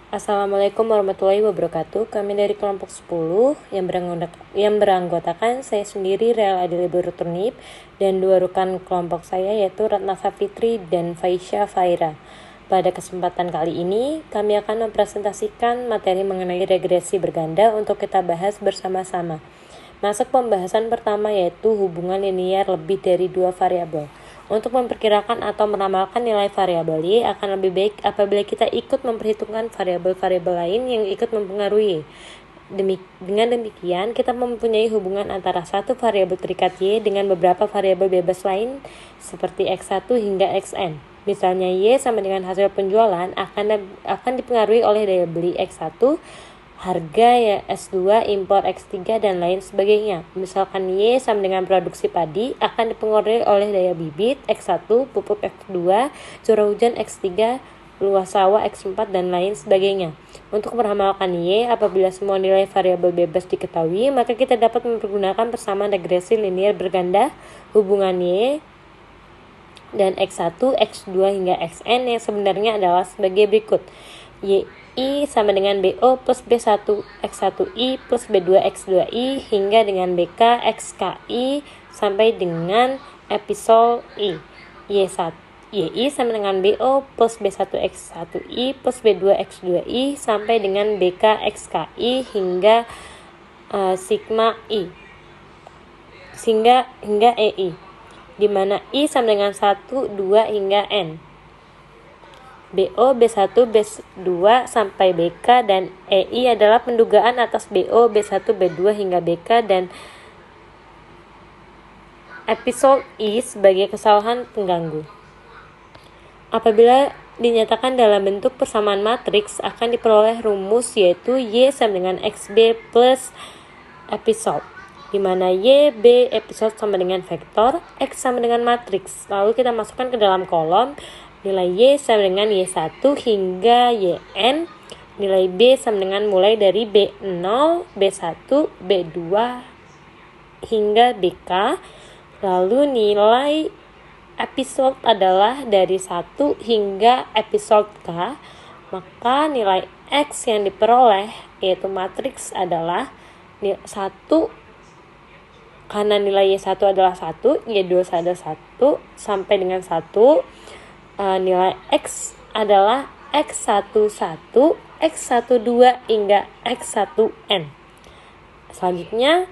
Assalamualaikum warahmatullahi wabarakatuh. Kami dari kelompok 10 yang beranggotakan saya sendiri, Rel Adili Turnip, dan dua rekan kelompok saya yaitu Ratna Safitri dan Faisya Faira. Pada kesempatan kali ini, kami akan mempresentasikan materi mengenai regresi berganda untuk kita bahas bersama-sama. Masuk pembahasan pertama yaitu hubungan linear lebih dari dua variabel. Untuk memperkirakan atau meramalkan nilai variabel Y akan lebih baik apabila kita ikut memperhitungkan variabel-variabel lain yang ikut mempengaruhi. Dengan demikian, kita mempunyai hubungan antara satu variabel terikat Y dengan beberapa variabel bebas lain seperti X1 hingga Xn. Misalnya Y sama dengan hasil penjualan akan dipengaruhi oleh daya beli X1, harga ya S2, impor X3, dan lain sebagainya. Misalkan Y sama dengan produksi padi akan dipengaruhi oleh daya bibit X1, pupuk X2, curah hujan X3, luas sawah X4, dan lain sebagainya. Untuk meramalkan Y, apabila semua nilai variabel bebas diketahui, maka kita dapat mempergunakan persamaan regresi linear berganda hubungan Y dan X1, X2 hingga Xn yang sebenarnya adalah sebagai berikut. YI sama dengan BO plus B1 X1I plus B2 X2I hingga dengan BK XKI sampai dengan epsilon I. YI sama dengan BO plus B1 X1I plus B2 X2I sampai dengan BK XKI hingga sigma I hingga EI, di mana I sama dengan 1, 2 hingga N. BO, B1, B2 sampai BK, dan EI adalah pendugaan atas BO, B1, B2 hingga BK, dan epsilon I sebagai kesalahan pengganggu. Apabila dinyatakan dalam bentuk persamaan matriks, akan diperoleh rumus yaitu Y sama dengan XB plus epsilon, di mana Y, B, epsilon sama dengan vektor, X sama dengan matriks. Lalu kita masukkan ke dalam kolom nilai Y sama dengan Y1 hingga YN, nilai B sama dengan mulai dari B0, B1, B2 hingga BK, lalu nilai epsilon adalah dari 1 hingga epsilon K, maka nilai X yang diperoleh yaitu matriks adalah 1, karena nilai Y1 adalah 1, Y2 adalah 1 sampai dengan 1, nilai X adalah X11, X12 hingga X1N. Selanjutnya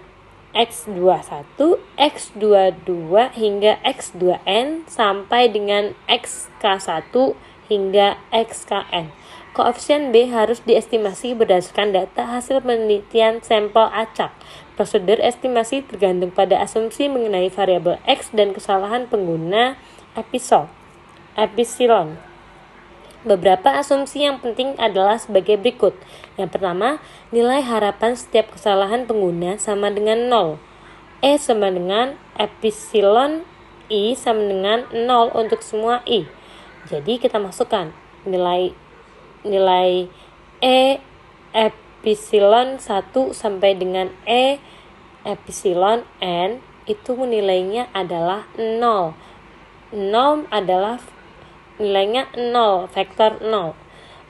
X21, X22 hingga X2N sampai dengan XK1 hingga XKN. Koefisien B harus diestimasi berdasarkan data hasil penelitian sampel acak. Prosedur estimasi tergantung pada asumsi mengenai variabel X dan kesalahan pengguna epsilon. Beberapa asumsi yang penting adalah sebagai berikut. Yang pertama, nilai harapan setiap kesalahan pengguna sama dengan 0. E sama dengan epsilon I sama dengan 0 untuk semua I. Jadi kita masukkan nilai E epsilon 1 sampai dengan E epsilon N itu nilainya adalah 0. 0 adalah nilainya 0, vektor 0.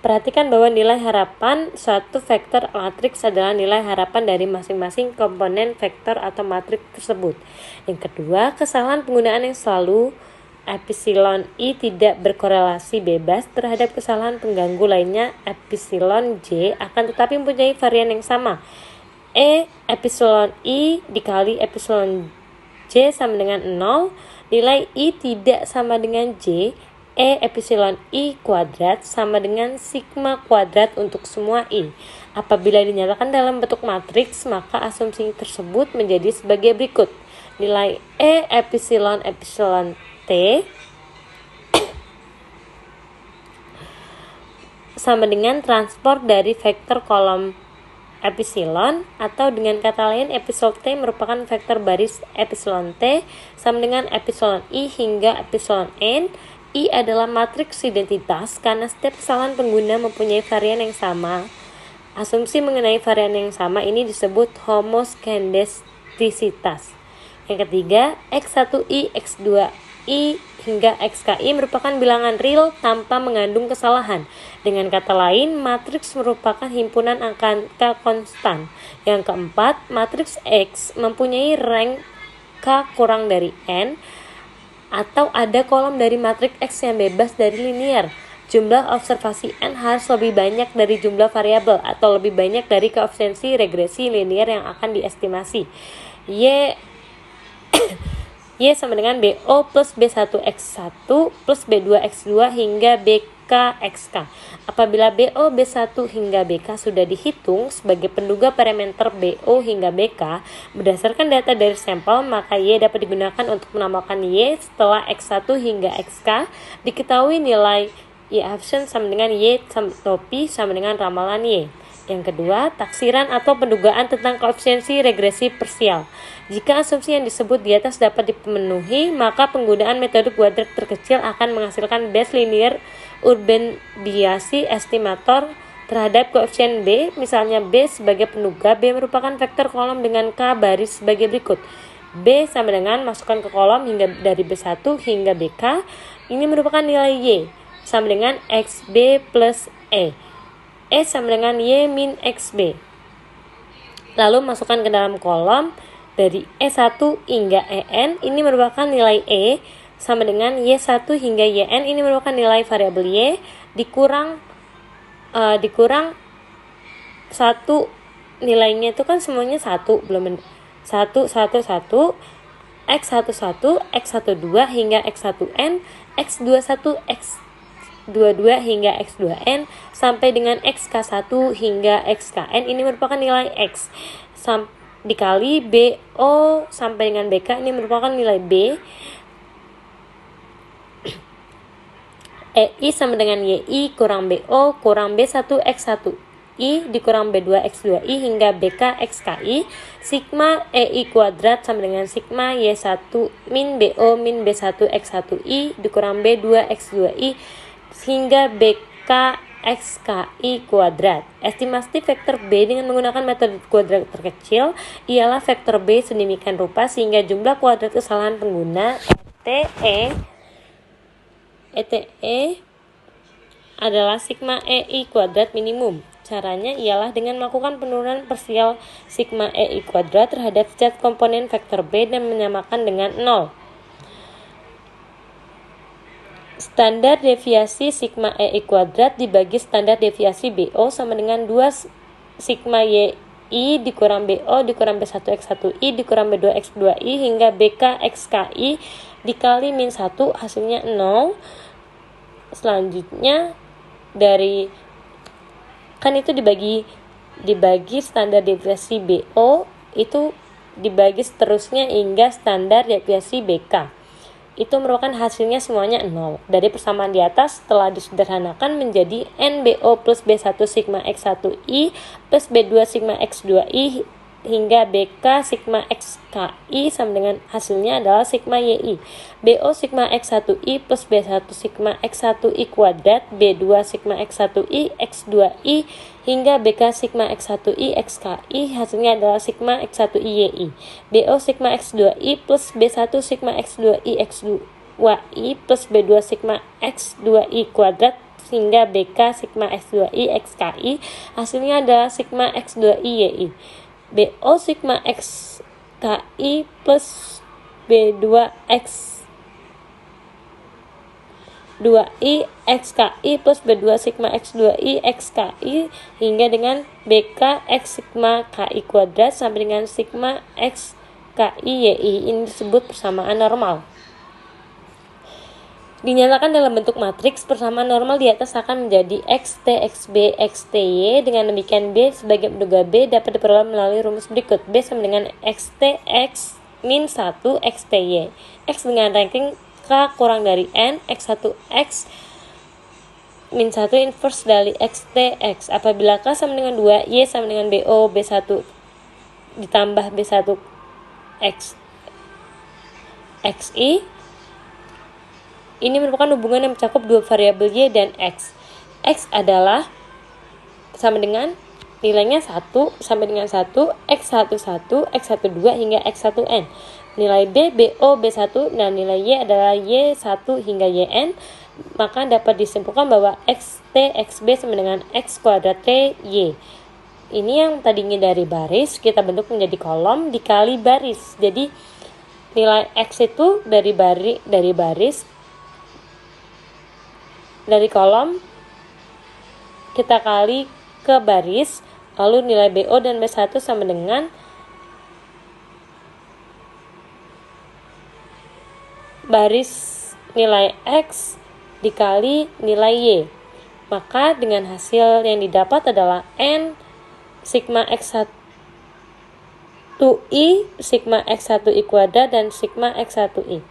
Perhatikan bahwa nilai harapan suatu vektor matriks adalah nilai harapan dari masing-masing komponen vektor atau matriks tersebut. Yang kedua, kesalahan penggunaan yang selalu epsilon I tidak berkorelasi bebas terhadap kesalahan pengganggu lainnya epsilon J akan tetapi mempunyai varian yang sama. E epsilon I dikali epsilon J sama dengan 0, nilai I tidak sama dengan J, E epsilon I kuadrat sama dengan sigma kuadrat untuk semua I. Apabila dinyatakan dalam bentuk matriks, maka asumsi tersebut menjadi sebagai berikut. Nilai E epsilon T sama dengan transport dari vektor kolom epsilon, atau dengan kata lain epsilon T merupakan vektor baris epsilon T sama dengan epsilon I hingga epsilon N. I adalah matriks identitas karena setiap kesalahan pengguna mempunyai varian yang sama. Asumsi mengenai varian yang sama ini disebut homoskedastisitas. Yang ketiga, X1I, X2 XI hingga XKI merupakan bilangan real tanpa mengandung kesalahan. Dengan kata lain, matriks merupakan himpunan angka konstan. Yang keempat, matriks X mempunyai rank K kurang dari N atau ada kolom dari matriks X yang bebas dari linear. Jumlah observasi N harus lebih banyak dari jumlah variabel atau lebih banyak dari koefisiensi regresi linear yang akan diestimasi. Y sama dengan BO plus B1X1 plus B2X2 hingga BKXK. Apabila BO, B1 hingga BK sudah dihitung sebagai penduga parameter BO hingga BK berdasarkan data dari sampel, maka Y dapat digunakan untuk menambahkan Y setelah X1 hingga XK diketahui nilai Y absen sama dengan Y topi sama dengan ramalan Y. Yang kedua, taksiran atau pendugaan tentang koefisiensi regresi parsial. Jika asumsi yang disebut di atas dapat dipenuhi, maka penggunaan metode kuadrat terkecil akan menghasilkan Bayes linear urban biasi estimator terhadap koefisien B. Misalnya B sebagai penduga, B merupakan vektor kolom dengan K baris sebagai berikut. B sama dengan masukkan ke kolom hingga dari B1 hingga BK. Ini merupakan nilai Y sama dengan XB plus E. E sama dengan Y min XB. Lalu masukkan ke dalam kolom dari E1 hingga EN. Ini merupakan nilai E sama dengan Y1 hingga YN. Ini merupakan nilai variabel Y dikurang 1. Nilainya itu kan semuanya 1, belum 1, 1, 1, X11, X12 hingga X1N, X21, X22 hingga X2N sampai dengan XK1 hingga XKN. Ini merupakan nilai X dikali BO sampai dengan BK. Ini merupakan nilai B. EI sama dengan YI kurang BO kurang B1X1I dikurang B2X2I hingga BK XKI. Sigma EI kuadrat sama dengan sigma Y1 min BO min B1X1I dikurang B2X2I hingga BK XKI kuadrat. Estimasi vektor B dengan menggunakan metode kuadrat terkecil ialah vektor B sedemikian rupa sehingga jumlah kuadrat kesalahan pengguna ETE adalah sigma EI kuadrat minimum. Caranya ialah dengan melakukan penurunan parsial sigma EI kuadrat terhadap zat komponen vektor B dan menyamakan dengan 0. Standar deviasi sigma EI kuadrat dibagi standar deviasi BO sama dengan 2 sigma YI dikurang BO dikurang B1X1I dikurang B2X2I hingga BK XKI dikali min 1 hasilnya 0. Selanjutnya dari kan itu dibagi standar deviasi BO itu dibagi seterusnya hingga standar deviasi BK. Itu merupakan hasilnya semuanya 0. Dari persamaan di atas telah disederhanakan menjadi NBO plus B1 sigma X1I plus B2 sigma X2I hingga BK sigma XKI sama dengan hasilnya adalah sigma YI. BO sigma X1I plus B1 sigma X1I kuadrat B2 sigma X1I X2I hingga BK sigma X1I XKI hasilnya adalah sigma X1I YI. BO sigma X2I plus B1 sigma X2I X2I plus B2 sigma X2I kuadrat hingga BK sigma X2I XKI hasilnya adalah sigma X2I YI. BO sigma XKI plus B2X2I XKI plus B2 sigma X2I XKI hingga dengan BK X sigma KI kuadrat sampai dengan sigma XKI YI. Ini disebut persamaan normal. Dinyatakan dalam bentuk matriks, persamaan normal di atas akan menjadi XT, XB, XTY. Dengan demikian B sebagai penduga B dapat diperoleh melalui rumus berikut. B sama dengan XT, X min 1, XTY. X dengan ranking K kurang dari N, X1, X min 1 inverse dari XT, X. Apabila K sama dengan 2, Y sama dengan BO, B1 ditambah B1 X, XI. Ini merupakan hubungan yang mencakup dua variabel Y dan X. X adalah sama dengan nilainya 1 sampai dengan 1, X11, X12 hingga X1N. Nilai B, BO, B1, dan nilai Y adalah Y1 hingga YN, maka dapat disimpulkan bahwa XT, XB sama dengan X kuadrat T, Y. Ini yang tadinya dari baris, kita bentuk menjadi kolom dikali baris. Jadi nilai X itu dari baris, dari kolom, kita kali ke baris, lalu nilai BO dan B1 sama dengan baris nilai X dikali nilai Y. Maka dengan hasil yang didapat adalah N sigma X1I, sigma X1I kuadrat, dan sigma X1I.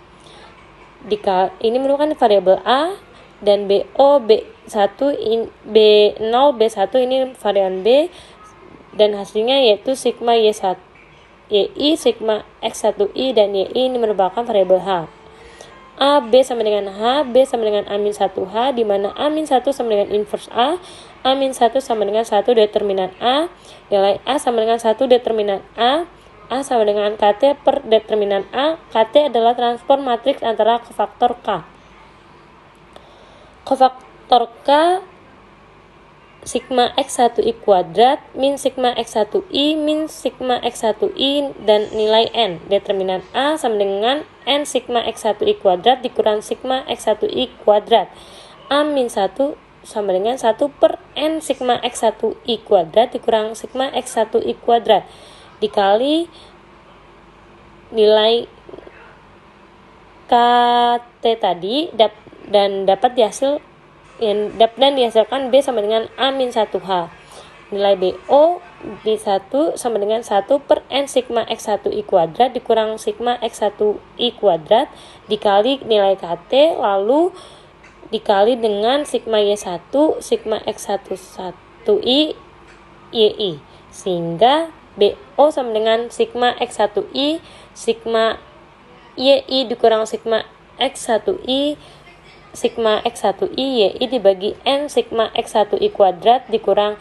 Ini merupakan variabel A, dan BO, B1, B0, B1 ini varian B, dan hasilnya yaitu sigma Y1, YI, sigma X1I, dan YI ini merupakan variabel H. A, B sama dengan H, B sama dengan A-1H, di mana A-1 sama dengan inverse A, A-1 sama dengan 1 determinan A, nilai A sama dengan 1 determinan A sama dengan KT per determinan A. KT adalah transform matriks antara kofaktor K. Kofaktor K sigma X1I kuadrat min sigma X1I min sigma X1I dan nilai N. Determinan A sama dengan N sigma X1I kuadrat dikurang sigma X1I kuadrat. A min 1 sama dengan 1 per N sigma X1I kuadrat dikurang sigma X1I kuadrat dikali nilai KT tadi dan dapat dihasilkan B sama dengan A-1H. Nilai BO B1 sama dengan 1 per N sigma X1I kuadrat dikurang sigma X1I kuadrat dikali nilai KT, lalu dikali dengan sigma Y1, sigma X11I, YI, sehingga BO sama dengan sigma X1I, sigma YI dikurang sigma X1I, sigma X1I, YI dibagi N sigma X1I kuadrat dikurang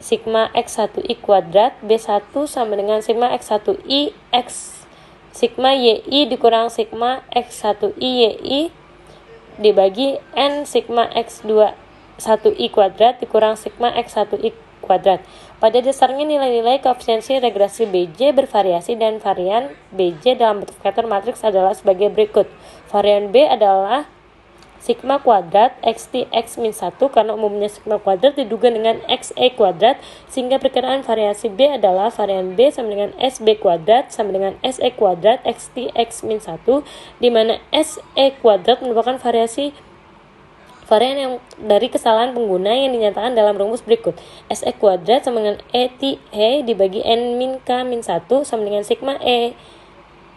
sigma X1I kuadrat. B1 sama dengan sigma X1I X sigma YI dikurang sigma X1I, YI dibagi N sigma X21I kuadrat dikurang sigma X1I kuadrat. Pada dasarnya nilai-nilai koefisiensi regresi BJ bervariasi dan varian BJ dalam bentuk vektor matriks adalah sebagai berikut. Varian B adalah sigma kuadrat XT X min 1 karena umumnya sigma kuadrat diduga dengan XE kuadrat, sehingga perkiraan variasi B adalah varian B sama dengan SB kuadrat sama dengan SE kuadrat XT X min 1, di mana SE kuadrat merupakan varian yang dari kesalahan pengguna yang dinyatakan dalam rumus berikut. SE kuadrat sama dengan ET dibagi N min K min 1 sama dengan sigma E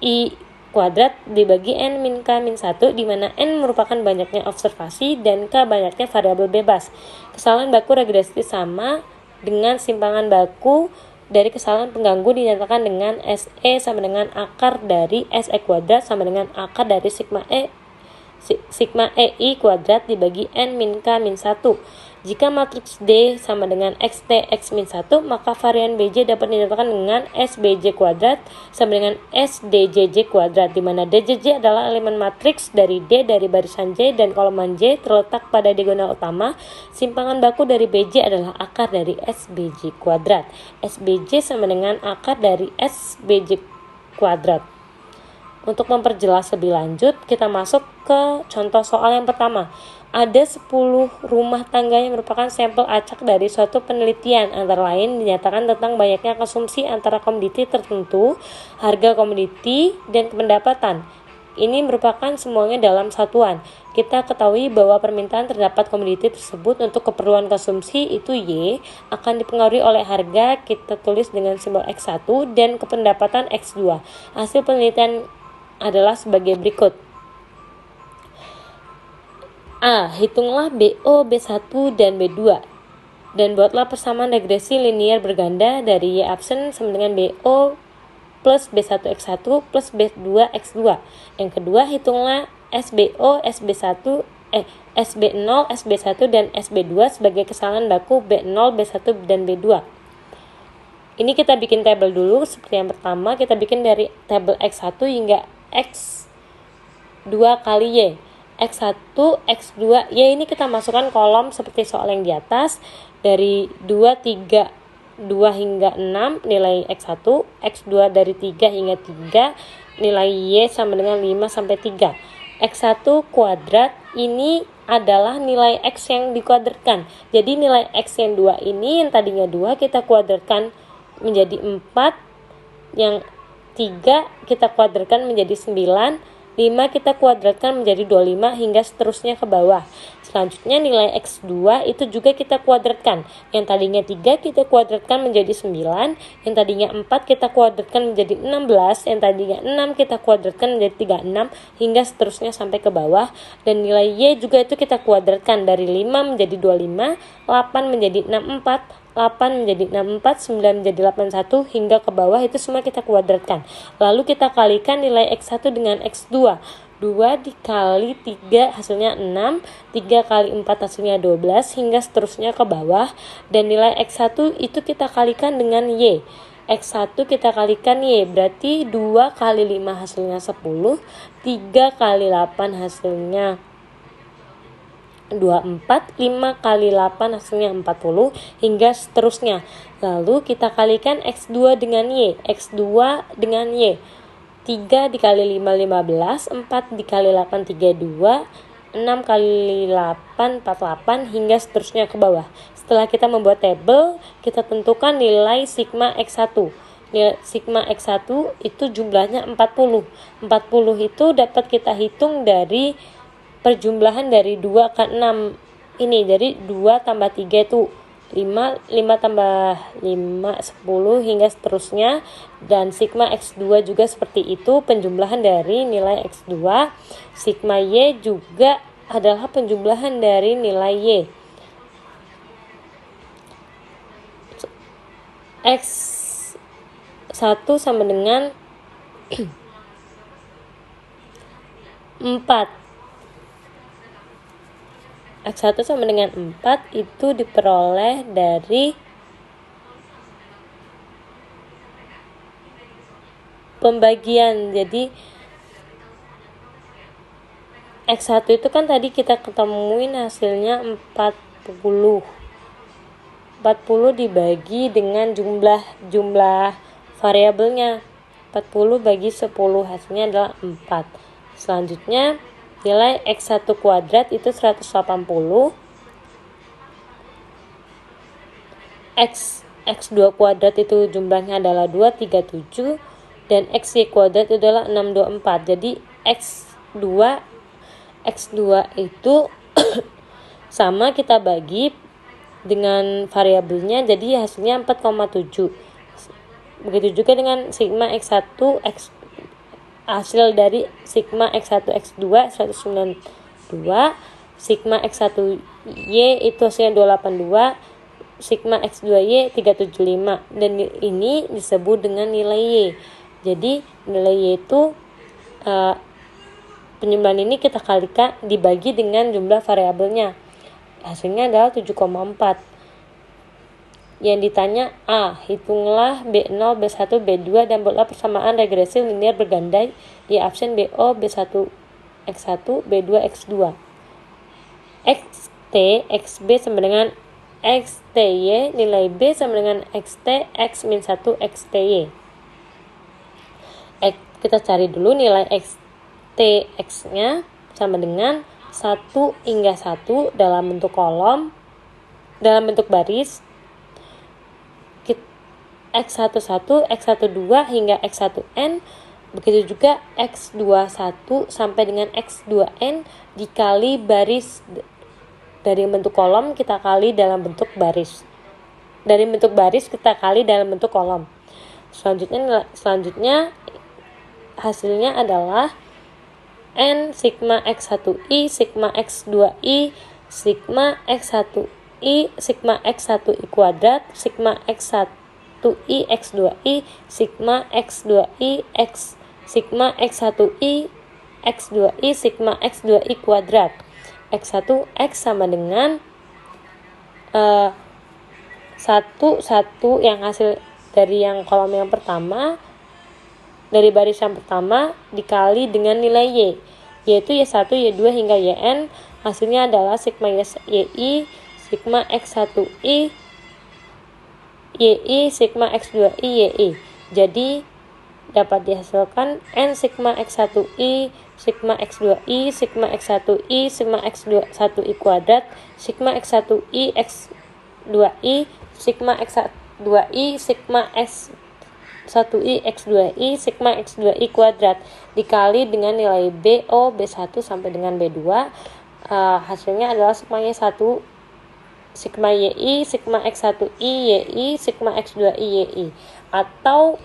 I kuadrat dibagi N min K min 1, di mana N merupakan banyaknya observasi dan K banyaknya variabel bebas. Kesalahan baku regresi sama dengan simpangan baku dari kesalahan pengganggu dinyatakan dengan SE sama dengan akar dari SE kuadrat sama dengan akar dari sigma EI kuadrat dibagi N min K min 1. Jika matriks D sama dengan XT X min 1, maka varian BJ dapat dinyatakan dengan SBJ kuadrat sama dengan SDJJ kuadrat, di mana DJJ adalah elemen matriks dari D dari barisan J dan koloman J terletak pada diagonal utama. Simpangan baku dari BJ adalah akar dari SBJ kuadrat. SBJ sama dengan akar dari SBJ kuadrat. Untuk memperjelas lebih lanjut, kita masuk ke contoh soal yang pertama. Ada 10 rumah tangga yang merupakan sampel acak dari suatu penelitian, antara lain dinyatakan tentang banyaknya konsumsi antara komoditi tertentu, harga komoditi, dan pendapatan. Ini merupakan semuanya dalam satuan. Kita ketahui bahwa permintaan terdapat komoditi tersebut untuk keperluan konsumsi itu Y akan dipengaruhi oleh harga, kita tulis dengan simbol X1, dan kependapatan X2. Hasil penelitian adalah sebagai berikut. A. Hitunglah BO, B1, dan B2 dan buatlah persamaan regresi linear berganda dari Y absen sama dengan BO plus B1X1 plus B2X2. Yang kedua, hitunglah SBO, SB1, SB0, SB1, dan SB2 sebagai kesalahan baku B0, B1, dan B2. Ini kita bikin tabel dulu. Seperti yang pertama, kita bikin dari tabel X1 hingga X2 kali Y. X1, X2, Y ini kita masukkan kolom seperti soal yang di atas. Dari 2, 3, 2 hingga 6 nilai X1, X2 dari 3 hingga 3, nilai Y sama dengan 5 sampai 3. X1 kuadrat ini adalah nilai X yang dikuadratkan. Jadi nilai X yang 2 ini yang tadinya 2 kita kuadratkan menjadi 4, yang 3 kita kuadratkan menjadi 9, 5 kita kuadratkan menjadi 25 hingga seterusnya ke bawah. Selanjutnya nilai X2 itu juga kita kuadratkan. Yang tadinya 3 kita kuadratkan menjadi 9, yang tadinya 4 kita kuadratkan menjadi 16, yang tadinya 6 kita kuadratkan menjadi 36 hingga seterusnya sampai ke bawah. Dan nilai Y juga itu kita kuadratkan dari 5 menjadi 25, 8 menjadi 64, 8 menjadi 64, 9 menjadi 81 hingga ke bawah, itu semua kita kuadratkan. Lalu kita kalikan nilai X1 dengan X2. 2 dikali 3 hasilnya 6, 3 kali 4 hasilnya 12 hingga seterusnya ke bawah. Dan nilai X1 itu kita kalikan dengan Y. X1 kita kalikan Y, berarti 2 kali 5 hasilnya 10, 3 kali 8 hasilnya 24, 5 kali 8 hasilnya 40 hingga seterusnya. Lalu kita kalikan X2 dengan Y. X2 dengan Y, 3 dikali 5 15, 4 dikali 8 32, 6 kali 8 48 hingga seterusnya ke bawah. Setelah kita membuat tabel, kita tentukan nilai sigma X1. Nilai sigma X1 itu jumlahnya 40. 40 itu dapat kita hitung dari perjumlahan dari 2 ke 6 ini. Jadi 2 tambah 3 itu 5, 5 tambah 5 10 hingga seterusnya. Dan sigma X2 juga seperti itu, penjumlahan dari nilai X2. Sigma Y juga adalah penjumlahan dari nilai Y. X1 sama dengan 4. X1 sama dengan 4 itu diperoleh dari pembagian. Jadi X1 itu kan tadi kita ketemuin hasilnya 40. 40 dibagi dengan jumlah variabelnya. 40 bagi 10 hasilnya adalah 4. Selanjutnya nilai X1 kuadrat itu 180. X2 kuadrat itu jumlahnya adalah 237. Dan XY kuadrat itu adalah 624. Jadi X2 itu sama kita bagi dengan variabelnya, jadi hasilnya 4,7. Begitu juga dengan sigma X1 hasil dari sigma X1 X2 192, sigma X1 Y itu hasilnya 282, sigma X2Y 375, dan ini disebut dengan nilai Y. Jadi nilai Y itu penjumlahan ini kita kalikan dibagi dengan jumlah variabelnya, hasilnya adalah 7,4. Yang ditanya A, hitunglah B0, B1, B2 dan buatlah persamaan regresi linear berganda di absen BO, B1, X1, B2, X2. XT, XB sama dengan XTY, nilai B sama dengan XT, X-1, XTY. Kita cari dulu nilai XT, X-nya sama dengan 1 hingga 1 dalam bentuk kolom, dalam bentuk baris. X11, X12 hingga X1N, begitu juga X21 sampai dengan X2N dikali baris dari bentuk kolom kita kali dalam bentuk baris. Dari bentuk baris kita kali dalam bentuk kolom. Selanjutnya hasilnya adalah N sigma X1I, sigma X2I, sigma X1I, sigma X1I kuadrat, sigma X1I, X2I, sigma X2I, sigma X1I, X2I, sigma X2I kuadrat. X1, X sama dengan 1 yang hasil dari yang kolom yang pertama, dari barisan pertama dikali dengan nilai Y, yaitu Y1, Y2 hingga Yn. Hasilnya adalah sigma YI, sigma X1I, YI, sigma X2I, YI. Jadi dapat dihasilkan N sigma X1I, sigma X2I, sigma X1I, sigma X21I kuadrat, sigma X1I, X2I, sigma X2I, sigma X1I, X2I, sigma X2I kuadrat dikali dengan nilai BO, B1 sampai dengan B2. Hasilnya adalah sigma Y1, sigma YI, sigma X1I, YI, sigma X2I, YI. Atau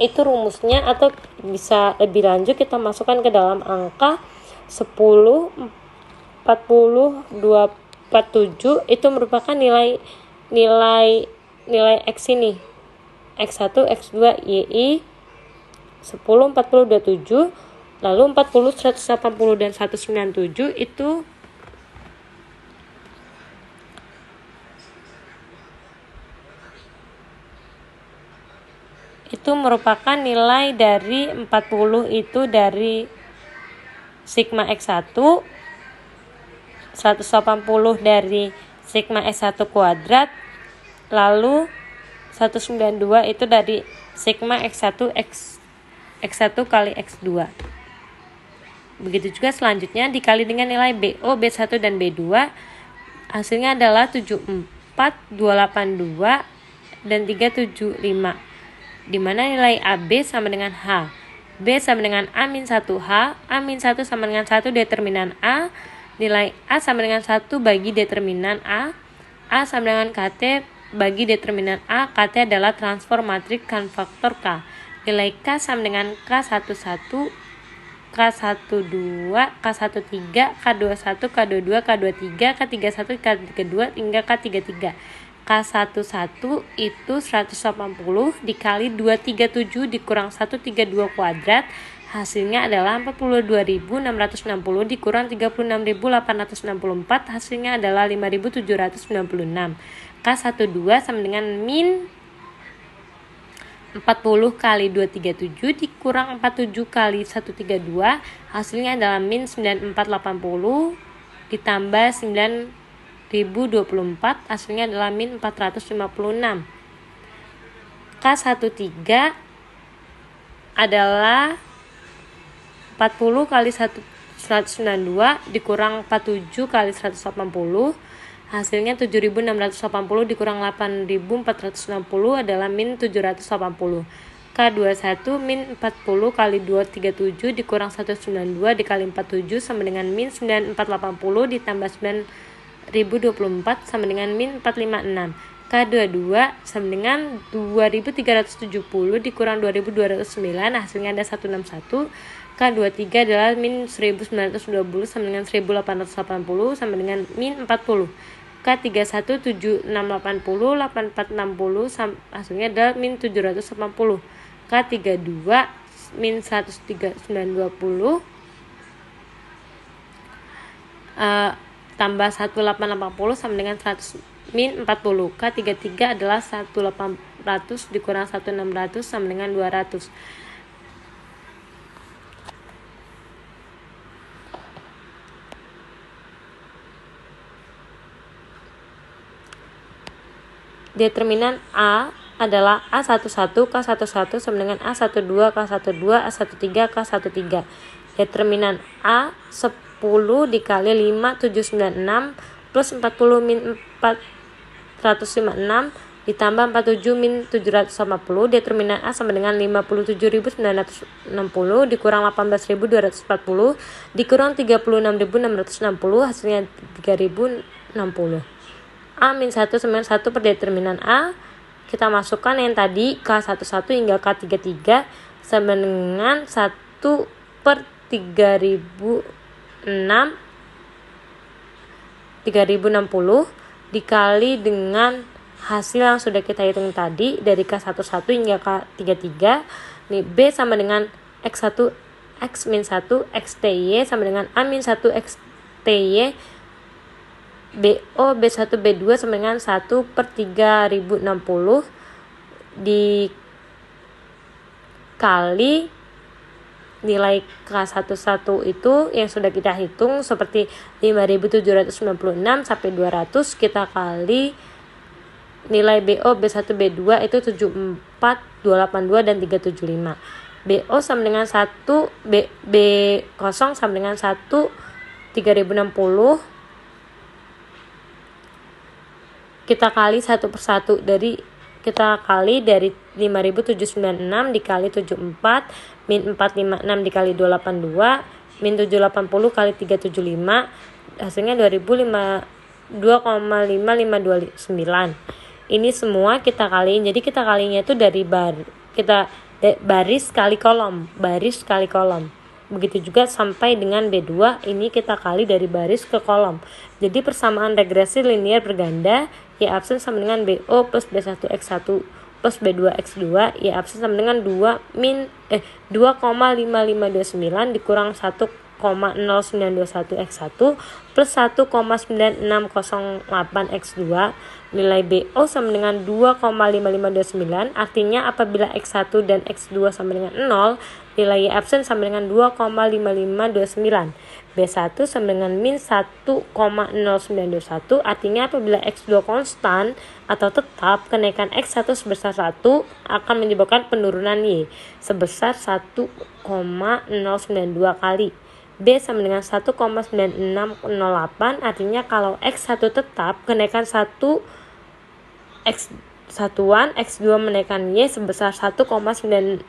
itu rumusnya, atau bisa lebih lanjut kita masukkan ke dalam angka 10, 40, 247. Itu merupakan nilai X ini, X1, X2, YI 10, 40, 27. Lalu 40, 180 dan 197 itu merupakan nilai dari 40 itu dari sigma X1, 180 dari sigma X1 kuadrat, lalu 192 itu dari sigma X1 kali X2. Begitu juga selanjutnya dikali dengan nilai BO, B1 dan B2. Hasilnya adalah 74, 282 dan 375. Di mana nilai AB sama dengan H, B sama dengan A-1H, A-1 sama dengan 1 determinan A, nilai A sama dengan 1 bagi determinan A sama dengan KT bagi determinan A, KT adalah transform matriks kan faktor K, nilai K sama dengan K11, K12, K13, K21, K22, K23, K31, K32 hingga K33. K11 itu 180 dikali 237 dikurang 132 kuadrat. Hasilnya adalah 42.660 dikurang 36.864. Hasilnya adalah 5.796. K12 sama dengan min 40 kali 237 dikurang 47 kali 132. Hasilnya adalah min 9480 ditambah 9.024. Hasilnya adalah min 456. K13 adalah 40 kali 192 dikurang 47 kali 180. Hasilnya 7.680 dikurang 8.460 adalah min 780. K21 min 40 kali 237 dikurang 192 dikali 47 sama dengan min 9480 ditambah 9.024 sama dengan min 456. K22 sama dengan 2.370 dikurang 2.209, hasilnya ada 161. K23 adalah min 1.920 sama dengan 1.880 sama dengan min 40. K31 7680 8460 hasilnya adalah min 780. K32 min 13920 tambah 1880 sama dengan 100 min 40. K33 adalah 1800 dikurang 1600 sama dengan 200. Determinan A adalah A11, K11 sama dengan A12, K12, A13, K13. Determinan A 10 dikali 5, 796 plus 40 min 456 ditambah 47 min 780. Determinan A sama dengan 57.960 dikurang 18.240 dikurang 36.660, hasilnya 3.060. A-1 sama 1 per determinan A. Kita masukkan yang tadi K11 hingga K33 sama dengan 1 per 3060 dikali dengan hasil yang sudah kita hitung tadi dari K11 hingga K33. Nih, B sama dengan X1 X-1 XTY sama dengan A-1 XTY. BO, B1, B2 sama dengan 1 per 3060 dikali nilai K11 itu yang sudah kita hitung seperti 5.796 sampai 200, kita kali nilai BO, B1, B2 itu 74, 282 dan 375. BO sama dengan 1, B0 sama dengan 1, 3060. Kita kali satu persatu, kita kali dari 5.796 dikali 74 min 456 dikali 282 min 780 kali 375, hasilnya 2,5529. Ini semua kita kaliin. Jadi kita kalinya itu dari baris kali kolom, baris kali kolom. Begitu juga sampai dengan B2, ini kita kali dari baris ke kolom. Jadi persamaan regresi linear berganda, Y absen sama dengan BO plus B1X1 plus B2X2, Y absen sama dengan 2,5529 dikurang 1,0921X1 plus 1,9608X2. Nilai BO sama dengan 2,5529, artinya apabila X1 dan X2 sama dengan 0, nilai Y absen sama dengan 2,5529. B1 sama dengan min 1,0921, artinya apabila X2 konstan atau tetap, kenaikan X1 sebesar 1 akan menyebabkan penurunan Y sebesar 1,092 kali. B sama dengan 1,9608, artinya kalau X1 tetap, kenaikan 1 X1 X2 menaikkan Y sebesar 1,9608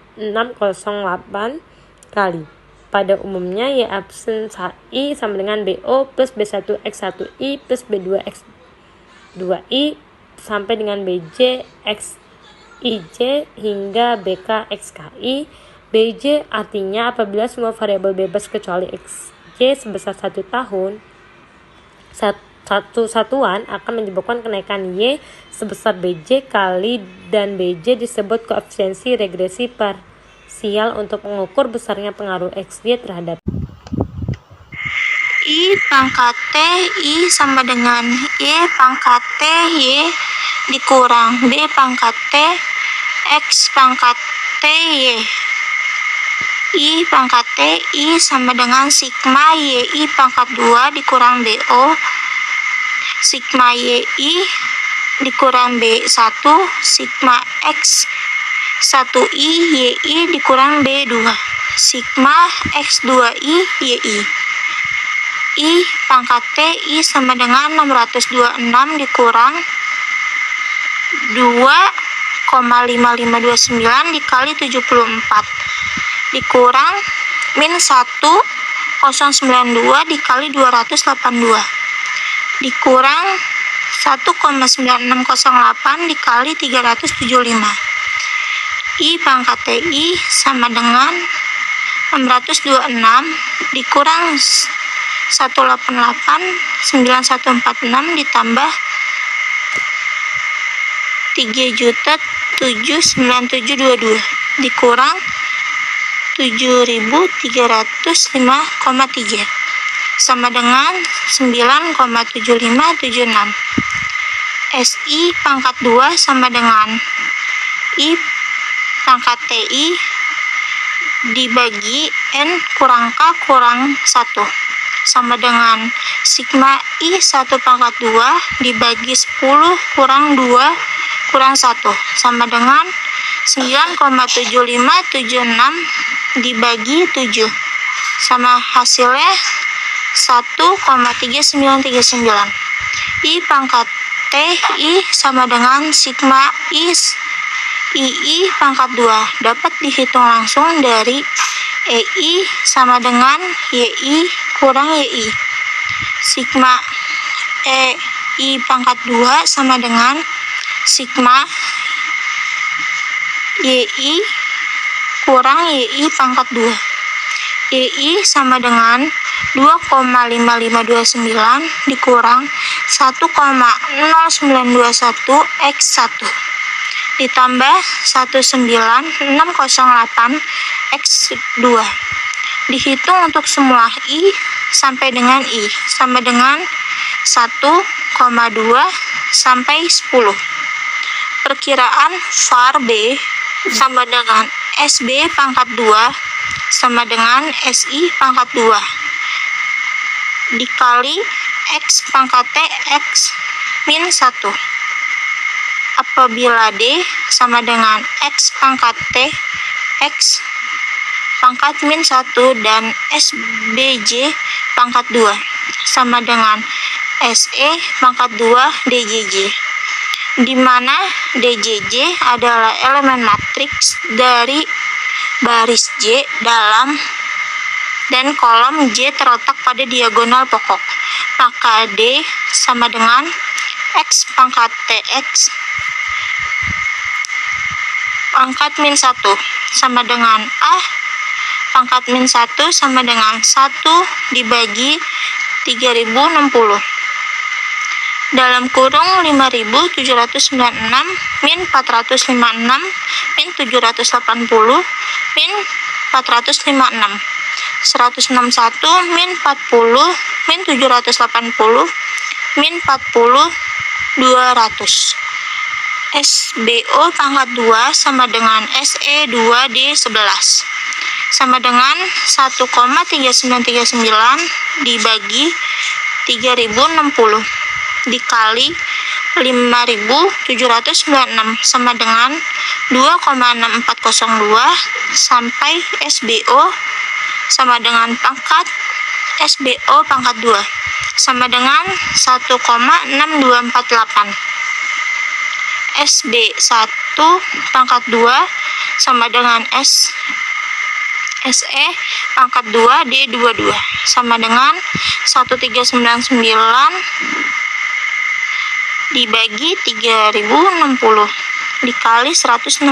kali. Pada umumnya Y absen I sama dengan BO plus B1X1I plus B2X2I sampai dengan BJ XIJ hingga BK XKI. BJ artinya apabila semua variabel bebas kecuali XJ sebesar 1 tahun, satu satuan akan menyebabkan kenaikan Y sebesar BJ kali, dan BJ disebut koefisiensi regresi parsial untuk mengukur besarnya pengaruh XY terhadap I pangkat T I sama dengan Y pangkat T Y dikurang B pangkat T X pangkat T Y. I pangkat T I sama dengan sigma YI pangkat 2 dikurang BO sigma YI dikurang B1 sigma X 1I YI dikurang B2 sigma X2I YI. I pangkat T I sama dengan 626 dikurang 2,5529 dikali 74 dikurang min 1092 dikali 282 dikurang 1,9608 dikali 375. I pangkat TI sama dengan 626 dikurang 1889146 ditambah 3.007.9722 dikurang 7.305,3 sama dengan 9,7576. SI pangkat 2 sama dengan I pangkat TI dibagi N kurang K kurang 1 sama dengan sigma I 1 pangkat 2 dibagi 10 kurang 2 kurang 1 sama dengan 9,7576 dibagi 7 sama hasilnya 1,3939. I pangkat T I sama dengan sigma II pangkat 2 dapat dihitung langsung dari EI sama dengan YI kurang YI. Sigma EI pangkat 2 sama dengan sigma YI kurang YI pangkat 2. YI sama dengan 2,5529 dikurang 1,0921 X1 ditambah 19608 X2. Dihitung untuk semua I sampai dengan I sama dengan 1,2 sampai 10. perkiraan var B sama dengan SB pangkat 2 sama dengan SI pangkat 2 dikali X pangkat T X min 1. Apabila D sama dengan X pangkat T X pangkat min 1 dan SBJ pangkat 2 sama dengan SE pangkat 2 DJJ, di mana DJJ adalah elemen matriks dari baris J dalam dan kolom J terletak pada diagonal pokok. Maka D sama dengan X pangkat TX pangkat min 1 sama dengan A pangkat min 1 sama dengan 1 dibagi 3060 dalam kurung 5796 min 456 min 780 min 456 161 min 40 min 780 min 40 200. SBO pangkat 2 sama dengan SE 2D11 sama dengan 1,3939 dibagi 3060 dikali 5796 sama dengan 2,6402 sampai SBO sama dengan pangkat SBO pangkat 2 sama dengan 1,6248. SB1 pangkat 2 sama dengan SE pangkat 2 D22 sama dengan 1399 dibagi 3060 dikali 161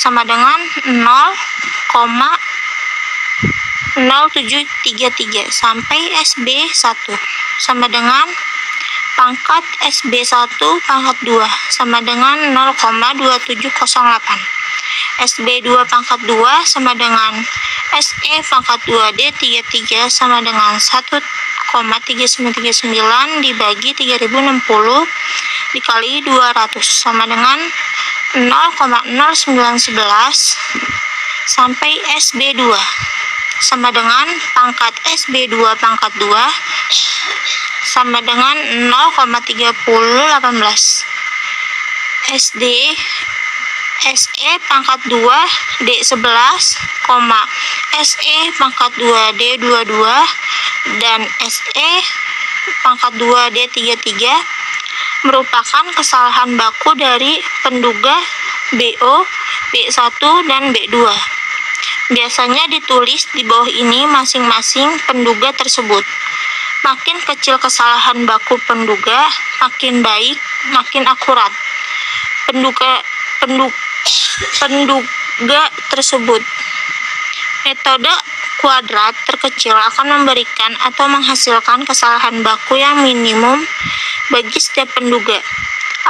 sama dengan 0,0733 sampai SB1 sama dengan pangkat SB1 pangkat 2 sama dengan 0,2708. SB2 pangkat 2 sama dengan SE pangkat 2D33 sama dengan 1,3939 dibagi 3060 dikali 200 sama dengan 0,0911 sampai SB2 sama dengan pangkat SB2 pangkat 2 sama dengan 0,3018. SD SE pangkat 2 D11, SE pangkat 2 D22 dan SE pangkat 2 D33 merupakan kesalahan baku dari penduga BO, B1 dan B2. Biasanya ditulis di bawah ini masing-masing penduga tersebut. Makin kecil kesalahan baku penduga, makin baik, makin akurat penduga tersebut. Metode kuadrat terkecil akan memberikan atau menghasilkan kesalahan baku yang minimum bagi setiap penduga.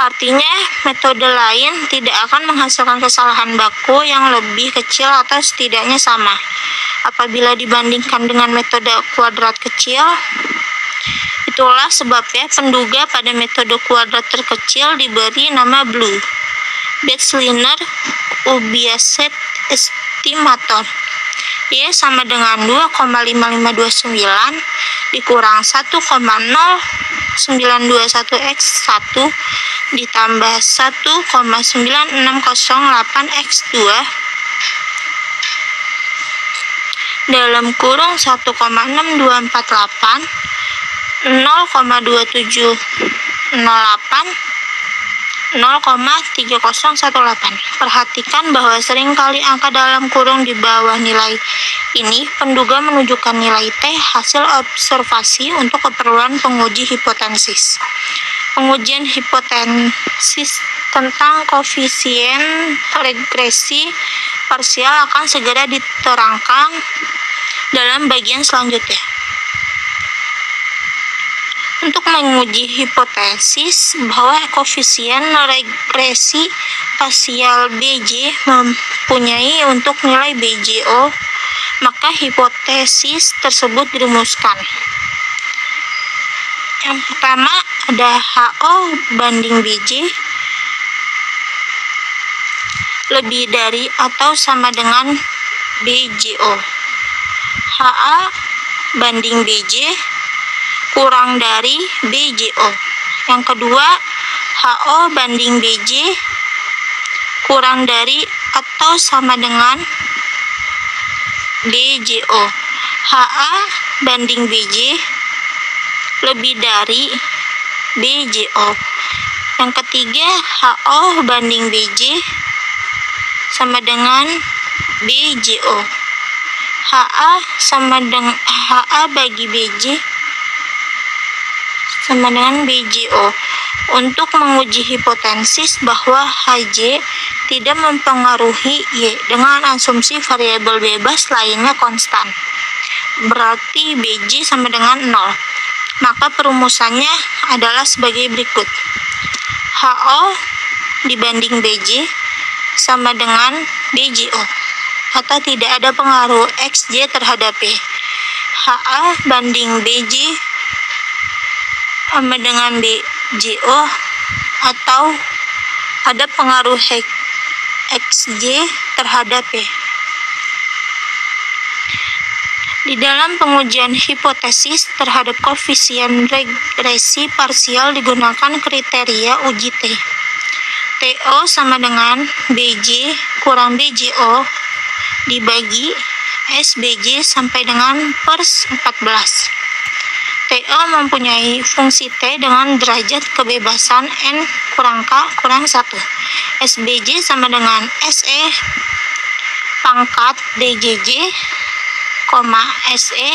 Artinya, metode lain tidak akan menghasilkan kesalahan baku yang lebih kecil atau setidaknya sama apabila dibandingkan dengan metode kuadrat kecil. Itulah sebabnya penduga pada metode kuadrat terkecil diberi nama BLEU, Batchelor Ubiyazet Estimator. Y sama dengan 2,5529 dikurang 1,0921x1 ditambah 1,9608x2 dalam kurung 1,6248 0,2708 0,3018. Perhatikan bahwa seringkali angka dalam kurung di bawah nilai ini penduga menunjukkan nilai T hasil observasi untuk keperluan penguji hipotesis. Pengujian hipotesis tentang koefisien regresi parsial akan segera diterangkan dalam bagian selanjutnya. Untuk menguji hipotesis bahwa koefisien regresi parsial BJ mempunyai untuk nilai BJO, maka hipotesis tersebut dirumuskan. Yang pertama ada HO banding BJ. lebih dari atau sama dengan BJO. HA banding BJ kurang dari BJO. Yang kedua, HO banding BJ kurang dari atau sama dengan BJO. HA banding BJ lebih dari BJO. Yang ketiga, HO banding BJ sama dengan BJO. HA sama dengan HA bagi BJ sama dengan BJO. Untuk menguji hipotesis bahwa HJ tidak mempengaruhi Y dengan asumsi variabel bebas lainnya konstan, berarti BJ sama dengan 0. Maka perumusannya adalah sebagai berikut. HO dibanding BJ sama dengan BJO, atau tidak ada pengaruh XJ terhadap Y. HA banding BJ sama dengan BJO, atau ada pengaruh XJ terhadap Y. Di dalam pengujian hipotesis terhadap koefisien regresi parsial digunakan kriteria uji T. TO sama dengan BJ kurang BJO dibagi SBJ sampai dengan per 14. TO mempunyai fungsi T dengan derajat kebebasan N kurang K kurang 1. SBJ sama dengan SE pangkat DJJ, SE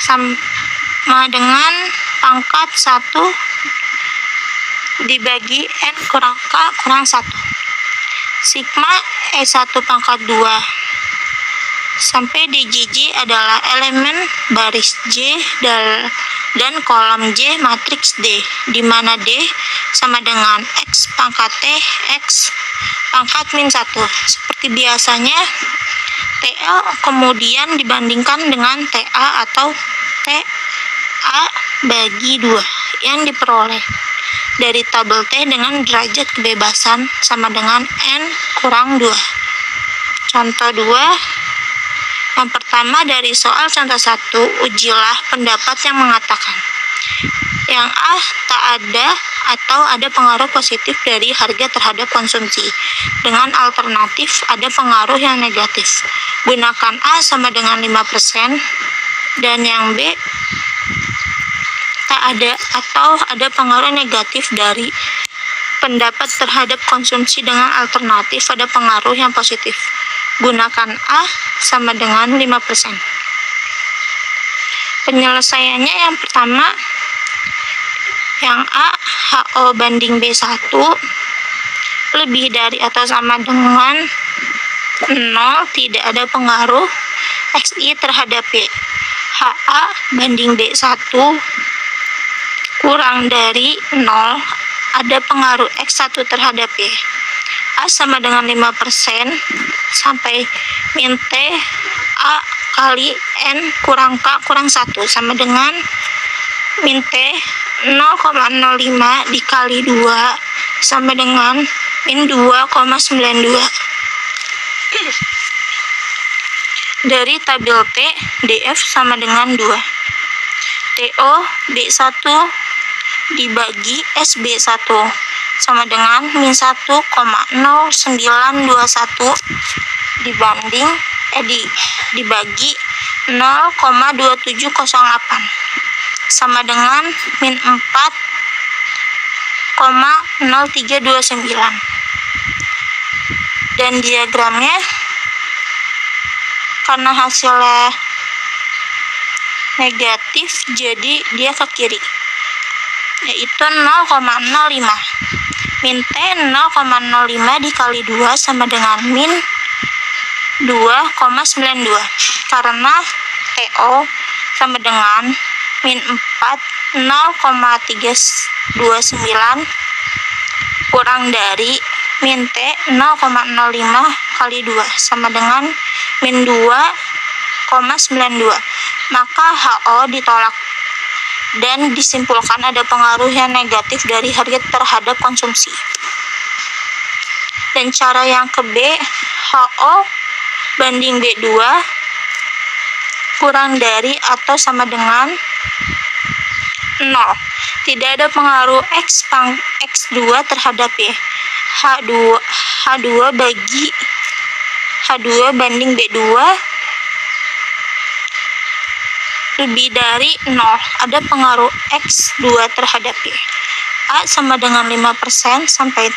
sama dengan pangkat 1 dibagi N kurang K kurang 1. Sigma E1 pangkat 2 sampai DJJ adalah elemen baris J dan kolom J matriks D, di mana D sama dengan X pangkat T, X pangkat min 1. Seperti biasanya, TL kemudian dibandingkan dengan TA atau TA bagi 2 yang diperoleh dari tabel T dengan derajat kebebasan sama dengan N kurang 2. Contoh 2. Yang pertama dari soal contoh 1, ujilah pendapat yang mengatakan yang A tak ada atau ada pengaruh positif dari harga terhadap konsumsi, dengan alternatif ada pengaruh yang negatif. Gunakan A sama dengan 5% dan yang B tak ada atau ada pengaruh negatif dari pendapat terhadap konsumsi, dengan alternatif ada pengaruh yang positif. Gunakan A sama dengan 5%. Penyelesaiannya yang pertama, yang A, HO banding B1 lebih dari atau sama dengan 0, tidak ada pengaruh XI terhadap Y. HA banding B1 kurang dari 0, ada pengaruh X1 terhadap Y. A sama dengan 5% sampai min T A kali N kurang K kurang 1 sama dengan min T 0,05 dikali 2 sama dengan min 2,92. Dari tabel T, DF sama dengan 2. TO B1 dibagi SB1 sama dengan min 1,0921 dibagi 0,2708 sama dengan min 4,0329. Dan diagramnya karena hasilnya negatif jadi dia ke kiri, yaitu 0,05. Min T 0,05 dikali 2 sama dengan min 2,92, karena TO sama dengan min 4 0,329 kurang dari min T 0,05 kali 2 sama dengan min 2,92, maka HO ditolak dan disimpulkan ada pengaruh yang negatif dari harga terhadap konsumsi. Dan cara yang ke B, HO banding B2 kurang dari atau sama dengan 0. Tidak ada pengaruh X2 terhadap Y. H2 bagi H2 banding B2 lebih dari 0. Ada pengaruh X2 terhadap Y. A sama dengan 5% sampai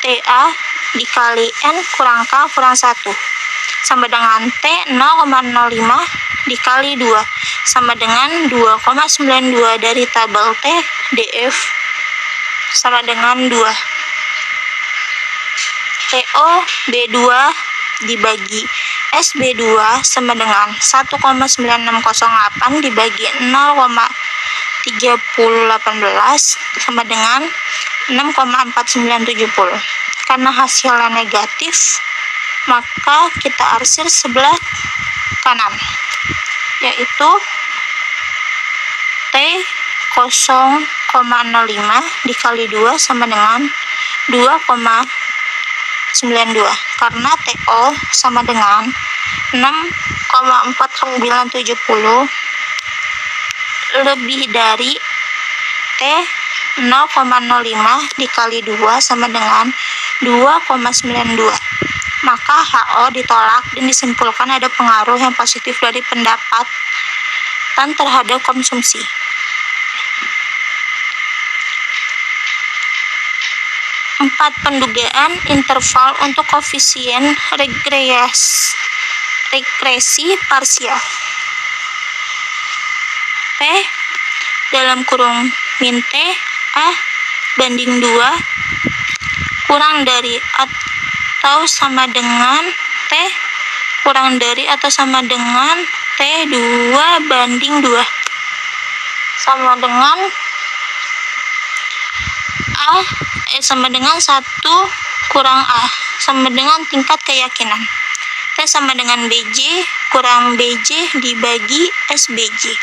TA dikali N kurang K kurang 1 sama dengan T 0,05 dikali 2 sama dengan 2,92 dari tabel T DF sama dengan 2. TO B2 dibagi SB2 sama dengan 1,9608 dibagi 0,3018 sama dengan 6,4970. Karena hasilnya negatif, maka kita arsir sebelah kanan, yaitu T 0,05 dikali 2 sama dengan 2,92 karena TO sama dengan 6,4970 lebih dari T 0,05 dikali 2 sama dengan 2,92. Maka HO ditolak dan disimpulkan ada pengaruh yang positif dari pendapatan terhadap konsumsi. Empat, pendugaan interval untuk koefisien regresi parsial. P dalam kurung min T A banding 2 kurang dari atau sama dengan T kurang dari atau sama dengan T2 banding 2 sama dengan sama dengan 1 kurang A sama dengan tingkat keyakinan. T sama dengan BJ kurang BJ dibagi SBJ.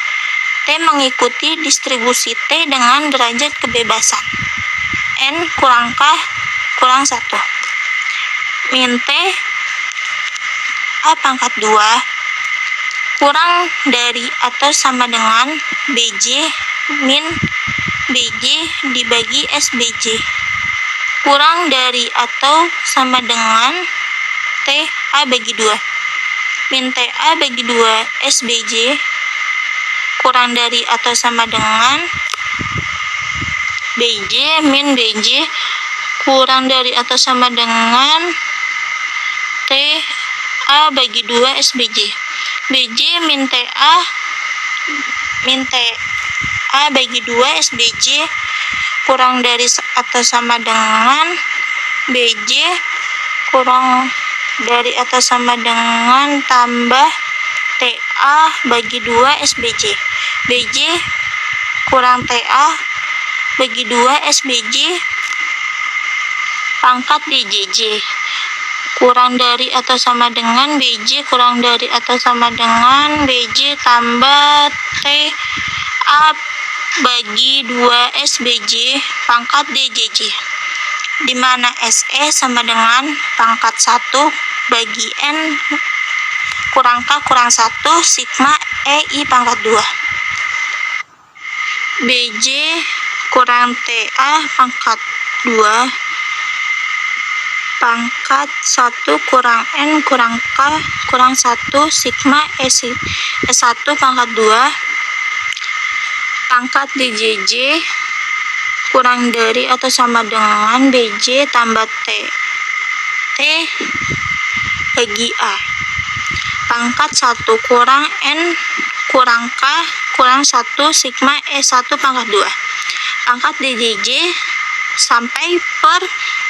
T mengikuti distribusi T dengan derajat kebebasan. N kurang K kurang 1. Min T A pangkat 2 kurang dari atau sama dengan BJ min BJ dibagi SBJ. Kurang dari atau sama dengan T A bagi 2. Min T A bagi 2 SBJ kurang dari atau sama dengan BJ min BJ kurang dari atau sama dengan T A bagi 2 SBJ. BJ min T A bagi 2 SBJ kurang dari atau sama dengan BJ kurang dari atau sama dengan tambah TA bagi 2 SBJ. BJ kurang TA bagi 2 SBJ pangkat DJJ kurang dari atau sama dengan BJ kurang dari atau sama dengan BJ tambah TA bagi 2 SBJ pangkat DJJ, di mana SE sama dengan pangkat 1 bagi N kurang K kurang 1 sigma EI pangkat 2. BJ kurang TA pangkat 2 pangkat 1 kurang N kurang K kurang 1 sigma E1 pangkat 2 pangkat DJJ kurang dari atau sama dengan BJ tambah T bagi A pangkat 1 kurang N kurang K kurang 1 sigma E1 pangkat 2 pangkat DJJ sampai per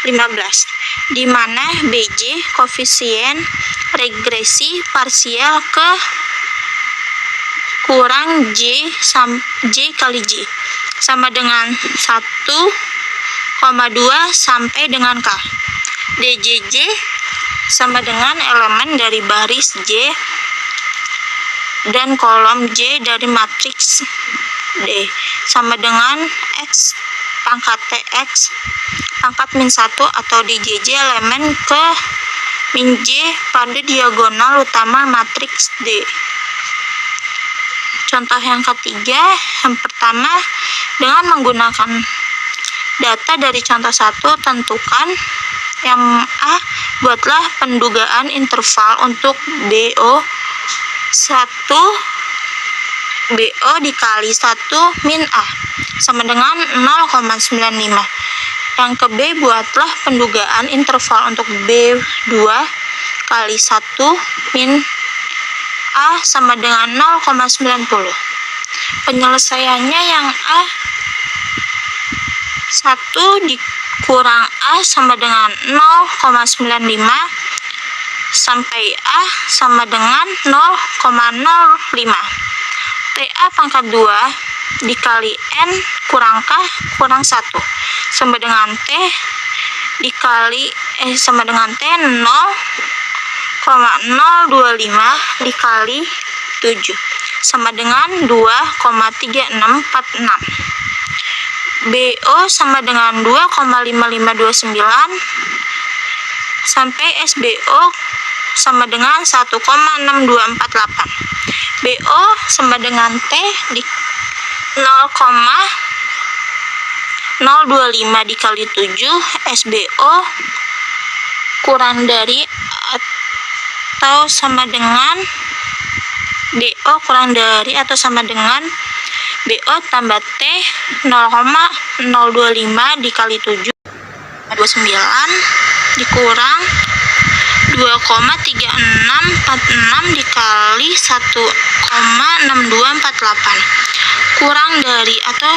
15, di mana BJ koefisien regresi parsial ke kurang J kali J sama dengan 1,2 sampai dengan K. DJJ sama dengan elemen dari baris J dan kolom J dari matriks D sama dengan X pangkat TX pangkat min 1 atau DJJ elemen ke min J pada diagonal utama matriks D. Contoh yang ketiga, yang pertama, dengan menggunakan data dari contoh 1, tentukan yang A, buatlah pendugaan interval untuk BO 1 BO dikali 1 min A sama dengan 0,95. Yang ke B, buatlah pendugaan interval untuk B2 kali 1 min A sama dengan 0,90. Penyelesaiannya yang A 1 dikurang A sama dengan 0,95 sampai A sama dengan 0,05. TA pangkat 2 dikali N kurang K kurang 1 sama dengan T dikali sama dengan T 0,025 dikali 7 sama dengan 2,3646. BO sama dengan 2,5529 sampai SBO sama dengan 1,6248. BO sama dengan T di 0,025 dikali 7, SBO kurang dari atau sama dengan BO kurang dari atau sama dengan BO tambah T 0,025 dikali 7 29 dikurang 2,3646 dikali 1,6248 kurang dari atau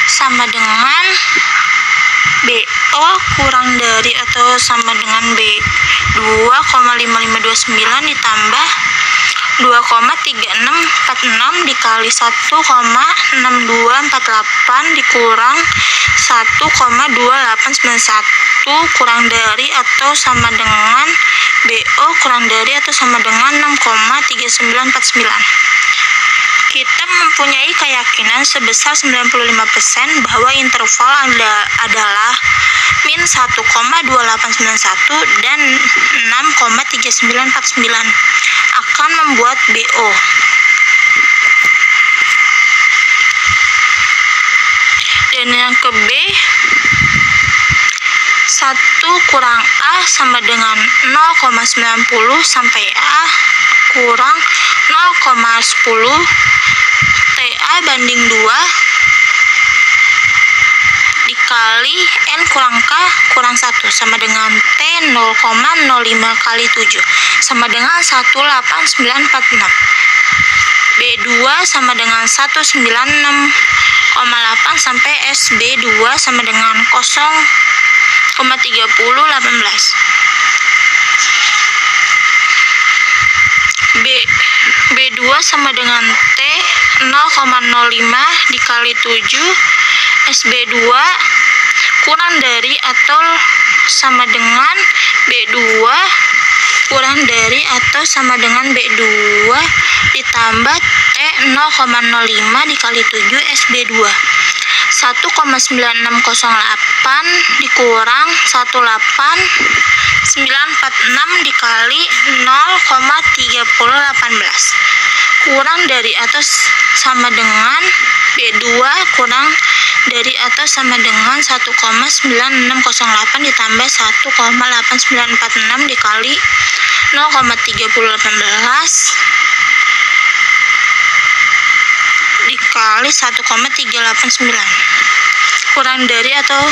sama dengan BO kurang dari atau sama dengan B 2,5529 ditambah 2,3646 dikali 1,6248 dikurang 1,2891 kurang dari atau sama dengan BO kurang dari atau sama dengan 6,3949. Kita mempunyai keyakinan sebesar 95% bahwa interval adalah min 1,2891 dan 6,3949 akan membuat BO. Dan yang ke B, 1 kurang A sama dengan 0,90 sampai A kurang 0,10 TA banding 2 dikali N kurang K kurang 1 sama dengan T 0,05 kali 7 sama dengan 18946. B2 sama dengan 196,8 sampai SB2 sama dengan 0,3018. B2 sama dengan T 0,05 dikali 7 SB2 kurang dari atau sama dengan B2 kurang dari atau sama dengan B2 ditambah T 0,05 dikali 7 SB2 1,9608 dikurang 18946 dikali 0,3018 kurang dari atau sama dengan B2 kurang dari atau sama dengan 1,9608 ditambah 1,8946 dikali 0,3018 dikali 1,389 kurang dari atau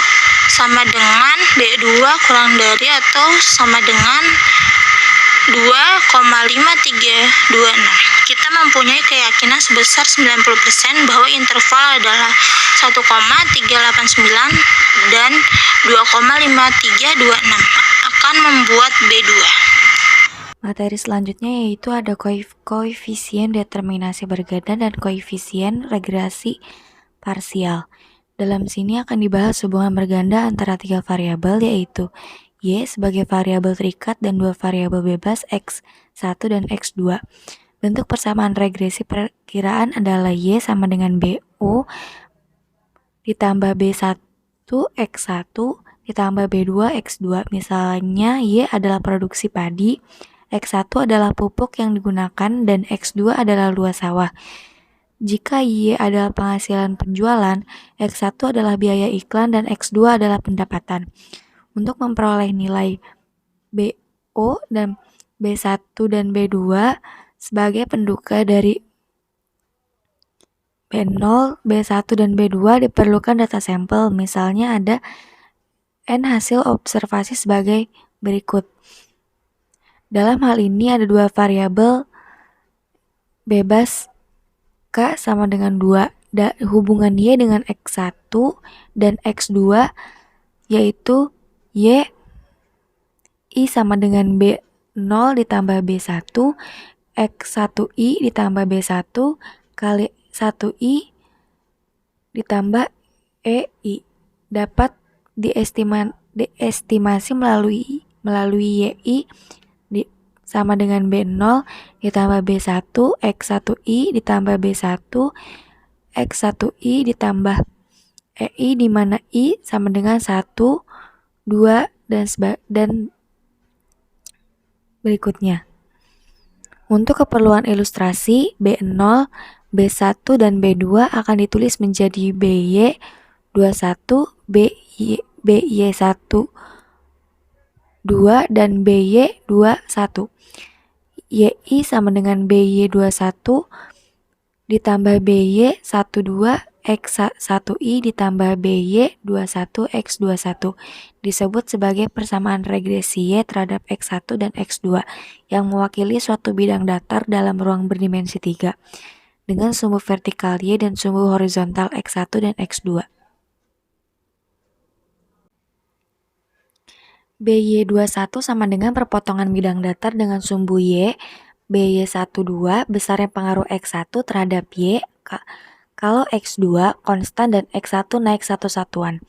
sama dengan B2 kurang dari atau sama dengan 2,5326. Kita mempunyai keyakinan sebesar 90% bahwa interval adalah 1,389 dan 2,5326 akan membuat B2. Materi selanjutnya yaitu ada koefisien determinasi berganda dan koefisien regresi parsial. Dalam sini akan dibahas hubungan berganda antara 3 variabel yaitu Y sebagai variabel terikat dan 2 variabel bebas X1 dan X2. Bentuk persamaan regresi perkiraan adalah Y sama dengan BO ditambah B1 X1 ditambah B2 X2. Misalnya Y adalah produksi padi, X1 adalah pupuk yang digunakan, dan X2 adalah luas sawah. Jika Y adalah penghasilan penjualan, X1 adalah biaya iklan, dan X2 adalah pendapatan. Untuk memperoleh nilai BO dan B1 dan B2 sebagai penduga dari B0, B1 dan B2 diperlukan data sampel. Misalnya ada N hasil observasi sebagai berikut. Dalam hal ini ada dua variabel bebas K sama dengan 2. Hubungan Y dengan X1 dan X2 yaitu Y I sama dengan B0 ditambah B1, X1I ditambah B1 kali 1I ditambah EI dapat diestimasi melalui YI sama dengan B0 ditambah B1, X1I ditambah B1, X1I ditambah EI, di mana I sama dengan 1, 2, dan berikutnya. Untuk keperluan ilustrasi, B0, B1, dan B2 akan ditulis menjadi BY 21, BY1, 2, dan BY 21. YI sama dengan BY 21 ditambah BY 12 X1I ditambah BY 21 X21 disebut sebagai persamaan regresi Y terhadap X1 dan X2 yang mewakili suatu bidang datar dalam ruang berdimensi 3 dengan sumbu vertikal Y dan sumbu horizontal X1 dan X2. BY21 sama dengan perpotongan bidang datar dengan sumbu Y, BY12 besarnya pengaruh X1 terhadap Y, kalau X2 konstan dan X1 naik satu satuan.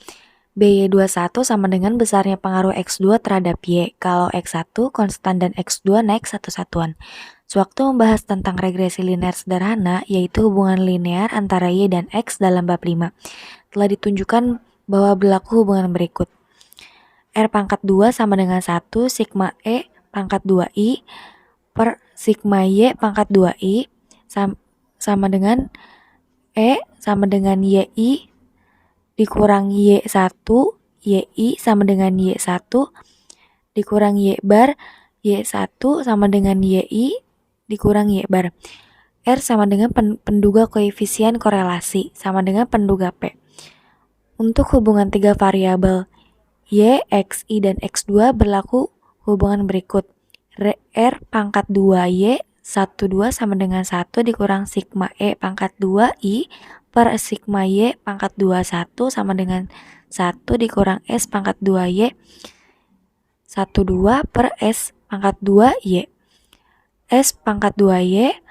BY21 sama dengan besarnya pengaruh X2 terhadap Y, kalau X1 konstan dan X2 naik satu satuan. Sewaktu membahas tentang regresi linear sederhana, yaitu hubungan linear antara Y dan X dalam bab 5, telah ditunjukkan bahwa berlaku hubungan berikut. R pangkat 2 sama dengan 1 sigma E pangkat 2I per sigma Y pangkat 2I sama dengan E sama dengan YI dikurang Y1, YI sama dengan Y1 dikurang Y bar, Y1 sama dengan YI dikurang Y bar. R sama dengan penduga koefisien korelasi sama dengan penduga P. Untuk hubungan tiga variabel Y, X, I, dan X2 berlaku hubungan berikut. R pangkat 2Y 12 sama dengan 1 dikurang sigma E pangkat 2I per sigma Y pangkat 21 sama dengan 1 dikurang S pangkat 2Y 12 per S pangkat 2Y. S pangkat 2Y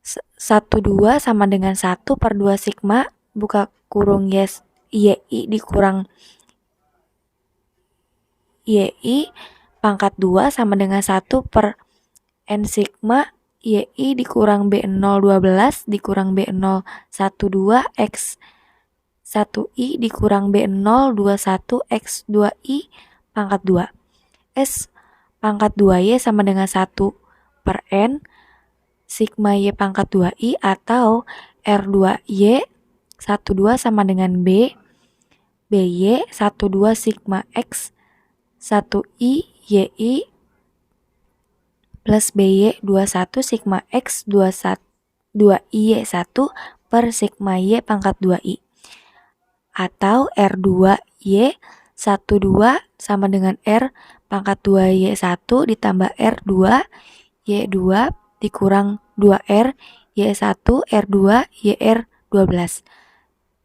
12 sama dengan 1 per 2 sigma buka kurung YI dikurang YI pangkat 2 sama dengan 1 per N sigma YI dikurang B012 dikurang B012 X 1I dikurang B021 X 2I pangkat 2. S pangkat 2Y sama dengan 1 per N sigma Y pangkat 2I atau R2Y 12 sama dengan B BY 12 sigma X 1I YI plus BY 21 sigma X 2I Y1 per sigma Y pangkat 2I atau R2Y 12 sama dengan R pangkat 2Y1 ditambah R2 Y2 dikurang 2R Y1 R2 YR12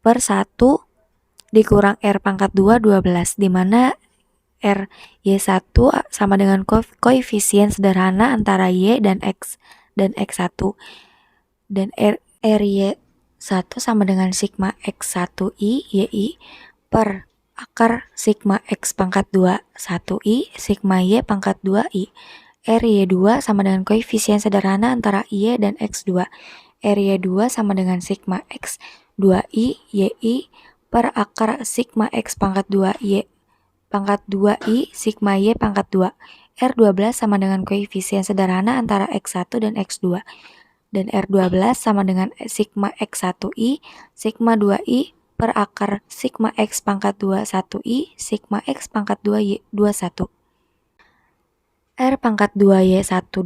per 1 dikurang R pangkat 2 12 dimana R Y1 sama dengan koefisien sederhana antara Y dan X dan X1 dan R Y1 sama dengan sigma X1I YI per akar sigma X pangkat 2 1I sigma Y pangkat 2I. R Y2 sama dengan koefisien sederhana antara Y dan X2. R Y2 sama dengan sigma X 2I YI per akar sigma X pangkat 2Y pangkat 2I sigma Y pangkat 2. R12 sama dengan koefisien sederhana antara X1 dan X2. Dan R12 sama dengan sigma X1I sigma 2I per akar sigma X pangkat 2 1I sigma X pangkat 2Y 21. R pangkat 2Y12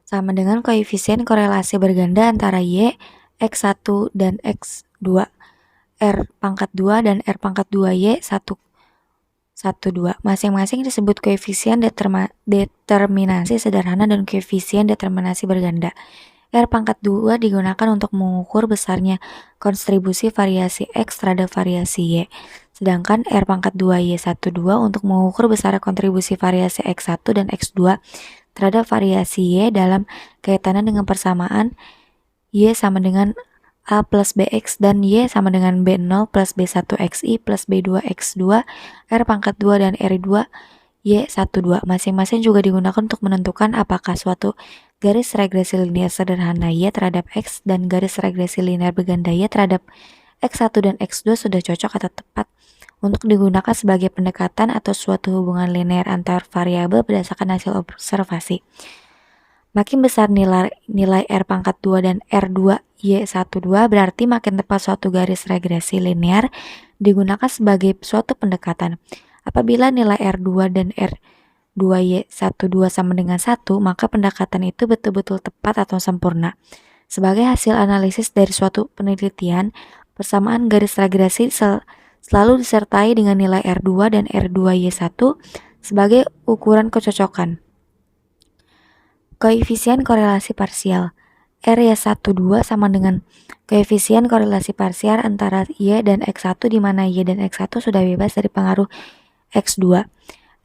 sama dengan koefisien korelasi berganda antara Y, X1 dan X2. R pangkat 2 dan R pangkat 2Y 1, 2. Masing-masing disebut koefisien determinasi sederhana dan koefisien determinasi berganda. R pangkat 2 digunakan untuk mengukur besarnya kontribusi variasi X terhadap variasi Y. Sedangkan R pangkat 2Y12 untuk mengukur besar kontribusi variasi X1 dan X2 terhadap variasi Y dalam kaitannya dengan persamaan Y sama dengan A plus BX dan Y sama dengan B0 plus B1XI plus B2X2. R pangkat 2 dan R2 Y12 masing-masing juga digunakan untuk menentukan apakah suatu garis regresi linear sederhana Y terhadap X dan garis regresi linear berganda Y terhadap X1 dan X2 sudah cocok atau tepat untuk digunakan sebagai pendekatan atau suatu hubungan linear antar variabel berdasarkan hasil observasi. Makin besar nilai R pangkat 2 dan R2 Y12 berarti makin tepat suatu garis regresi linear digunakan sebagai suatu pendekatan. Apabila nilai R2 dan R2Y12 sama dengan 1, maka pendekatan itu betul-betul tepat atau sempurna. Sebagai hasil analisis dari suatu penelitian, persamaan garis regresi selalu disertai dengan nilai R2 dan R2Y1 sebagai ukuran kecocokan. Koefisien korelasi parsial R-12 sama dengan koefisien korelasi parsial antara Y dan X1 di mana Y dan X1 sudah bebas dari pengaruh X2.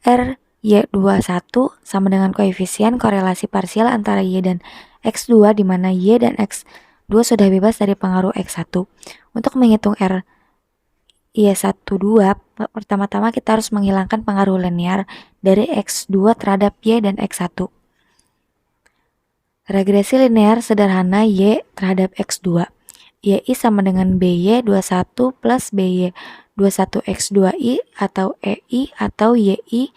R-Y21 sama dengan koefisien korelasi parsial antara Y dan X2 di mana Y dan X2 sudah bebas dari pengaruh X1. Untuk menghitung R-Y12, pertama-tama kita harus menghilangkan pengaruh linear dari X2 terhadap Y dan X1. Regresi linear sederhana Y terhadap X2. YI sama dengan BY21 plus BY21X2I atau EI atau YI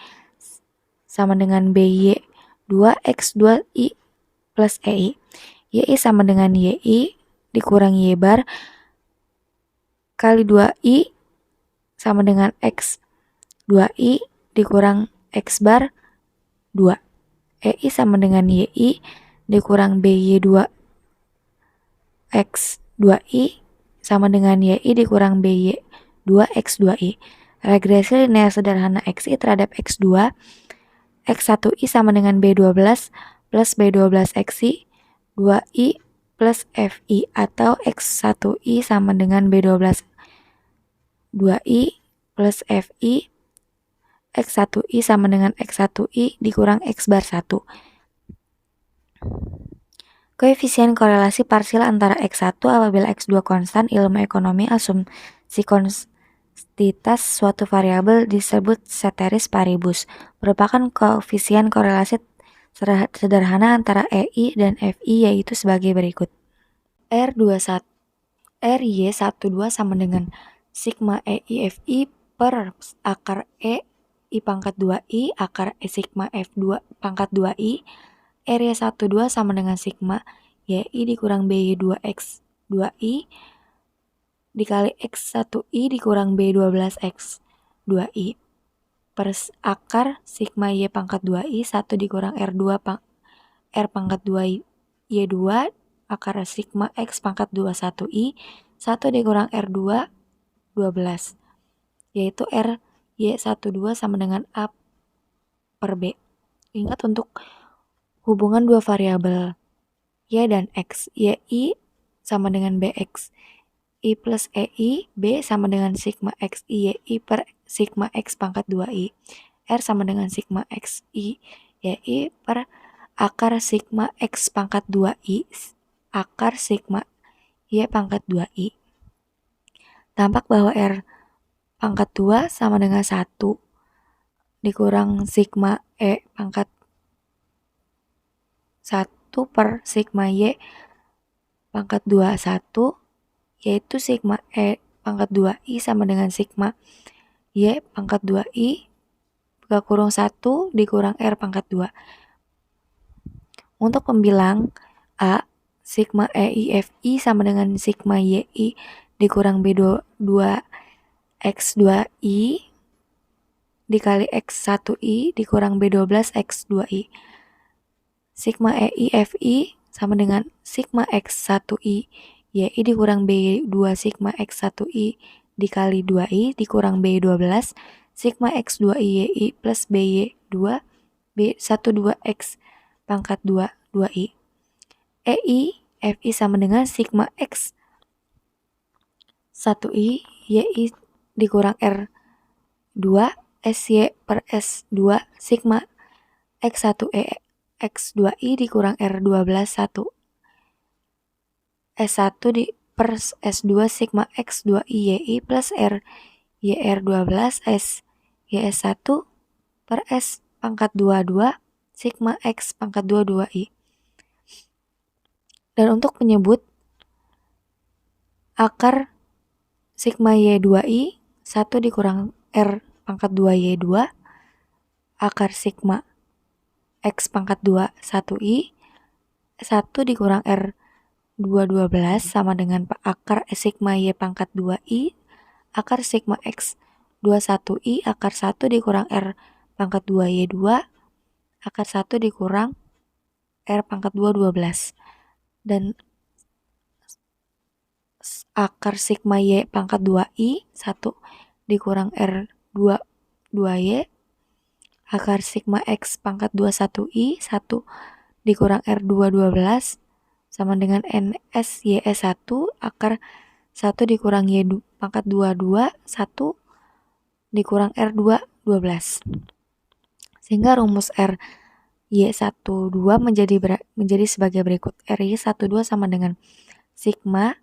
sama dengan BY2X2I plus EI. YI sama dengan YI dikurang Y bar kali 2I sama dengan X2I dikurang X bar 2. EI sama dengan YI dikurang BY2X2I sama dengan YI dikurang BY2X2I. Regresi linear sederhana XI terhadap X2, X1I sama dengan B12 plus B12XI 2I plus FI atau X1I sama dengan B12 2I plus FI, X1I sama dengan X1I dikurang X bar 1. Koefisien korelasi parsial antara X1 apabila X2 konstan. Ilmu ekonomi asumsi konstitas suatu variabel disebut ceteris paribus, merupakan koefisien korelasi sederhana antara EI dan FI yaitu sebagai berikut. RY12 sama dengan sigma EI FI per akar E I pangkat 2I akar E sigma F2 pangkat 2I. R12 sama dengan sigma YI dikurang BY2X2I dikali X1I dikurang B12X2I per akar sigma Y pangkat 2I 1 dikurang R pangkat 2Y2 akar sigma X pangkat 21I 1 dikurang R2 12 yaitu RY12 sama dengan A per B. Ingat untuk hubungan dua variabel Y dan X, YI sama dengan BX, I plus EI, B sama dengan sigma XI YI per sigma X pangkat 2I, R sama dengan sigma XI YI per akar sigma X pangkat 2I, akar sigma Y pangkat 2I. Tampak bahwa R pangkat 2 sama dengan 1 dikurang sigma E pangkat 1 per sigma Y pangkat 21 yaitu sigma E pangkat 2i sama dengan sigma y pangkat 2i buka kurung 1 dikurang r pangkat 2. Untuk pembilang A, sigma EIFI sama dengan sigma YI dikurang B2X2I dikali X1I dikurang B12X2I. Sigma EIFI sama dengan sigma X1I YI dikurang B2 sigma X1I dikali 2I dikurang B12 sigma X2I YI plus BY2 B12X pangkat 2 2i. EI FI sama dengan sigma X 1i YI dikurang R2 SY per S2 sigma X1E X2i dikurang R12 1 S1 per S2 sigma X2i YI plus R YR12 S YS1 per S pangkat 22 sigma X pangkat 22i. Dan untuk menyebut akar sigma Y2i 1 dikurang R pangkat 2Y2 akar sigma X pangkat 2 1i 1 dikurang R2 12 sama dengan akar sigma Y pangkat 2i akar sigma X 21i akar 1 dikurang R pangkat 2Y2 akar 1 dikurang R pangkat 2 12. Dan akar sigma Y pangkat 2i 1 dikurang R2 2Y akar sigma X pangkat 2 1i 1 dikurang R2 12 sama dengan NS YS1 akar 1 dikurang Y pangkat 2 2 1 dikurang R2 12. Sehingga rumus R Y12 menjadi sebagai berikut. RY12 sama dengan sigma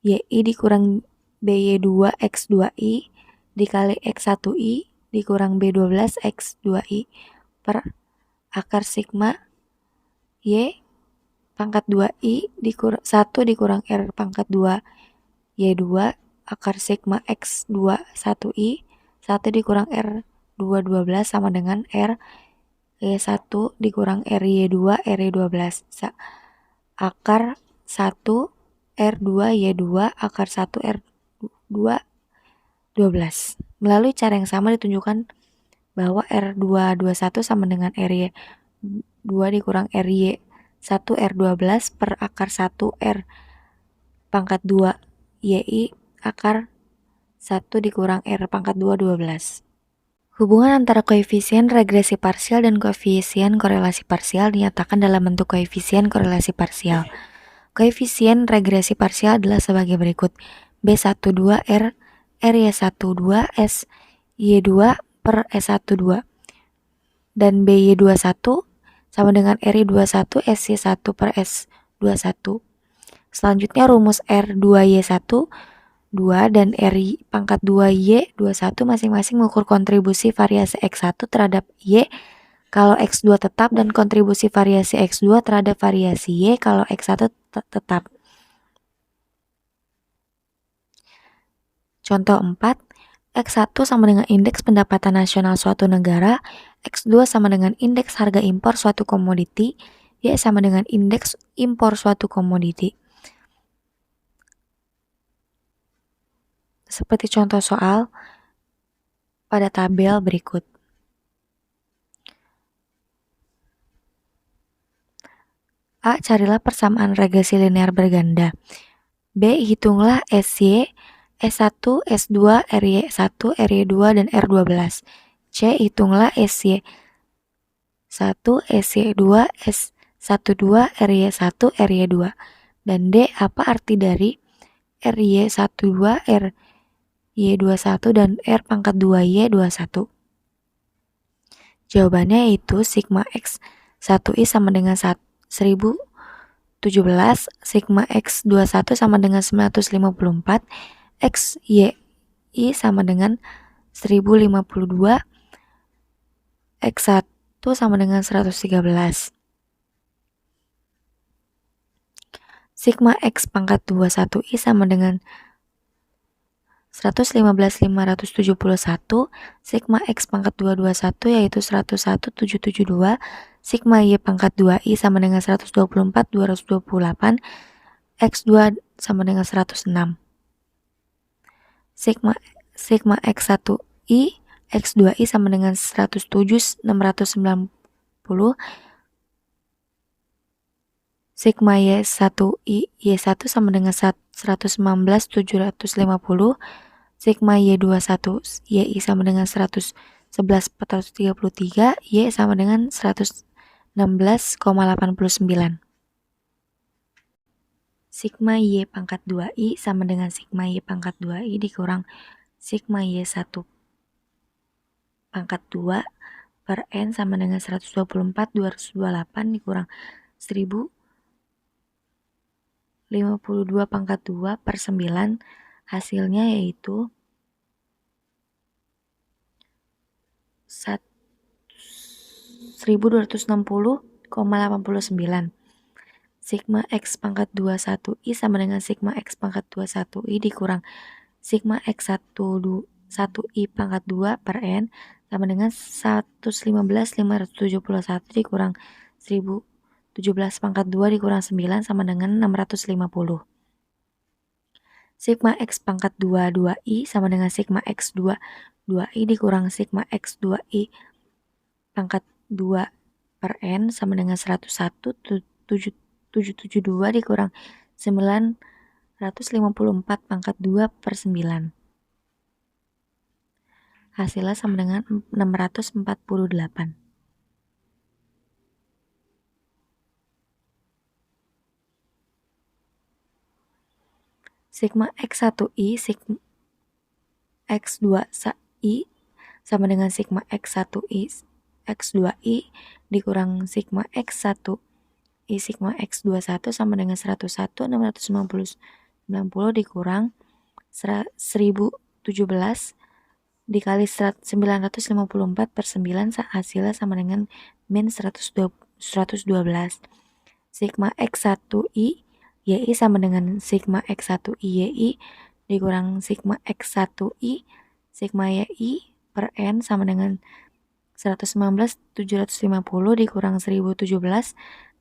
YI dikurang BY2 X2I dikali X1I dikurang B12 X2I per akar sigma Y pangkat 2I 1 dikurang R pangkat 2 Y2 akar sigma X2 1I 1 dikurang R2 12 sama dengan R Y1 dikurang RY2 RY12 akar 1 R2 Y2 akar 1 R2 12. Melalui cara yang sama ditunjukkan bahwa R2 21 sama dengan RY2 dikurang RY1 R12 per akar 1 R pangkat 2 YI akar 1 dikurang R pangkat 2 12. Hubungan antara koefisien regresi parsial dan koefisien korelasi parsial dinyatakan dalam bentuk koefisien korelasi parsial. Koefisien regresi parsial adalah sebagai berikut. B12R RY12 S Y2 per S12 dan BY21 sama dengan RY21 SY1 per S21. Selanjutnya rumus R2Y1 2 dan R pangkat 2Y21 masing-masing mengukur kontribusi variasi X1 terhadap Y kalau X2 tetap dan kontribusi variasi X2 terhadap variasi Y kalau X1 tetap. Contoh 4, X1 sama dengan indeks pendapatan nasional suatu negara, X2 sama dengan indeks harga impor suatu komoditi, Y sama dengan indeks impor suatu komoditi. Seperti contoh soal pada tabel berikut. A. Carilah persamaan regresi linear berganda. B. Hitunglah SY, S1, S2, RY1, RY2, dan R12. C. Hitunglah SY1, SY2, S12, RY1, RY2. Dan D. Apa arti dari RY12, RY21, dan R pangkat 2Y21? Jawabannya yaitu sigma X1I sama dengan 1017, sigma X21 sama dengan 954, XYI sama dengan 1052, X1 sama dengan 113. Sigma X pangkat 21I sama dengan 115.571, sigma X pangkat 221 yaitu 101.772, sigma Y pangkat 2I sama dengan 124.228, X2 sama dengan 106. Sigma X1I, X2I sama dengan 107.690, sigma Y1I, Y1 sama dengan 119.750, sigma Y21, YI sama dengan 111.433, Y sama dengan 116,89. Sigma Y pangkat 2I sama dengan sigma Y pangkat 2I dikurang sigma Y1 pangkat 2 per N sama dengan 124.228 dikurang 1052 pangkat 2 per 9, hasilnya yaitu 1260,89. Sigma X pangkat 21I sama dengan sigma X pangkat 21I dikurang sigma X1I pangkat 2 per N sama dengan 115.571 dikurang 1017 pangkat 2 dikurang 9 sama dengan 650. Sigma X pangkat 22I sama dengan sigma X2I dikurang sigma X2I pangkat 2 per N sama dengan 101.772 dikurang 954 pangkat 2 per 9. Hasilnya sama dengan 648. Sigma X1I, sigma X2I sama dengan sigma X1I, X2I dikurang sigma X1I, sigma X21 sama dengan 101.690 dikurang 1017 dikali 954 per 9, hasilnya sama dengan min 112. Sigma X1I YI sama dengan sigma X1I YI dikurang sigma X1I sigma YI per N sama dengan 119.750 dikurang 1017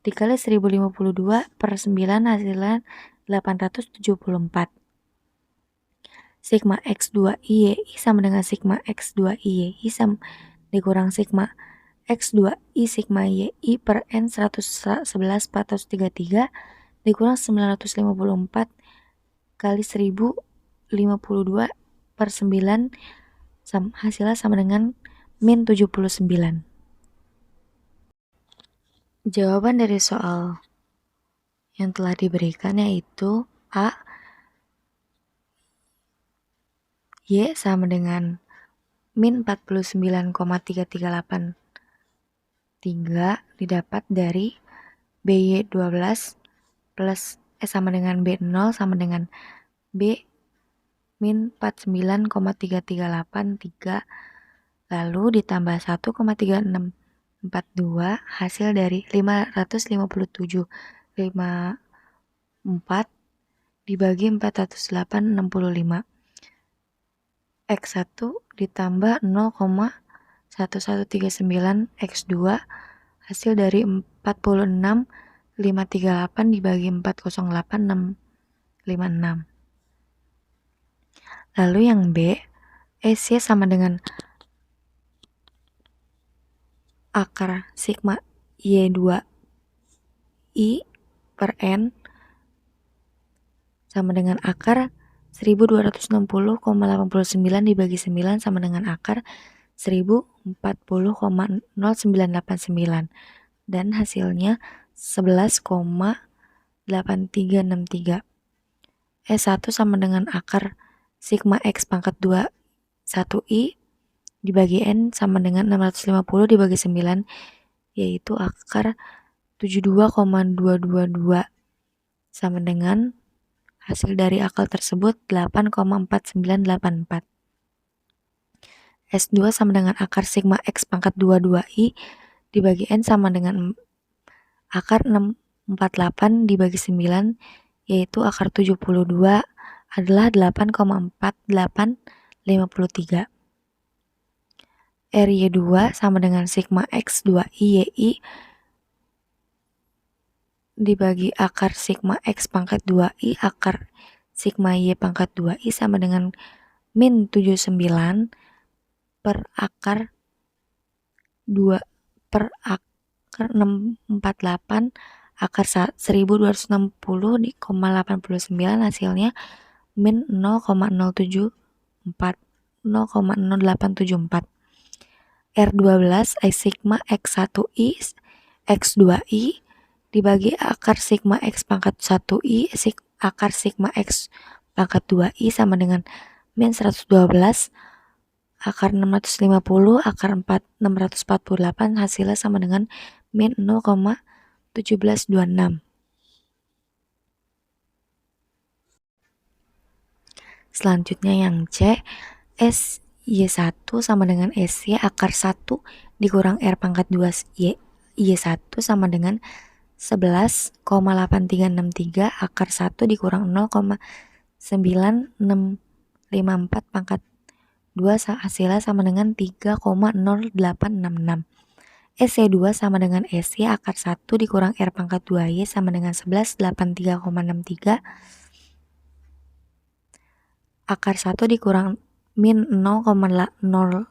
dikali 1052 per 9, hasilnya 874. Sigma X2I YI sama dengan sigma X2I YI dikurang sigma X2I sigma YI per N 111.433 dikurang 954 kali 1052 per 9, hasilnya sama dengan min 79. Jawaban dari soal yang telah diberikan yaitu A, Y sama dengan min 49,338 didapat dari BY 12 plus sama dengan B0 sama dengan B min 49,3383 lalu ditambah 1,3642 hasil dari 557,54 dibagi 408,65. X1 ditambah 0,1139 X2 hasil dari 46,538 dibagi 408,656. Lalu yang B, SY sama dengan akar sigma Y2I per N sama dengan akar 1260,89 dibagi 9 sama dengan akar 1040,0989 dan hasilnya 11,8363. S1 sama dengan akar sigma X pangkat 2 1I dibagi N sama dengan 650 dibagi 9 yaitu akar 72,222 sama dengan hasil dari akal tersebut 8,4984. S2 sama dengan akar sigma X pangkat 22I dibagi N sama dengan akar 648 dibagi 9 yaitu akar 72 adalah 8,4853. RY2 sama dengan sigma X 2I YI dibagi akar sigma X pangkat 2I akar sigma Y pangkat 2I sama dengan min 79 per akar 2 per akar 648 akar 1260,89 hasilnya min 0,0874. R12 I sigma X1I X2I dibagi akar sigma X pangkat 1I akar sigma X pangkat 2I sama dengan min 112 akar 650 akar 648 hasilnya sama dengan min 0,1726. Selanjutnya yang C, S Y1 sama dengan SY akar 1 dikurang R pangkat 2 Y1 sama dengan 11,8363 akar 1 dikurang 0,9654 pangkat 2 hasilnya sama dengan 3,0866. SY2 sama dengan SY akar 1 dikurang R pangkat 2Y sama dengan 1183,63 akar 1 dikurang min 0,0874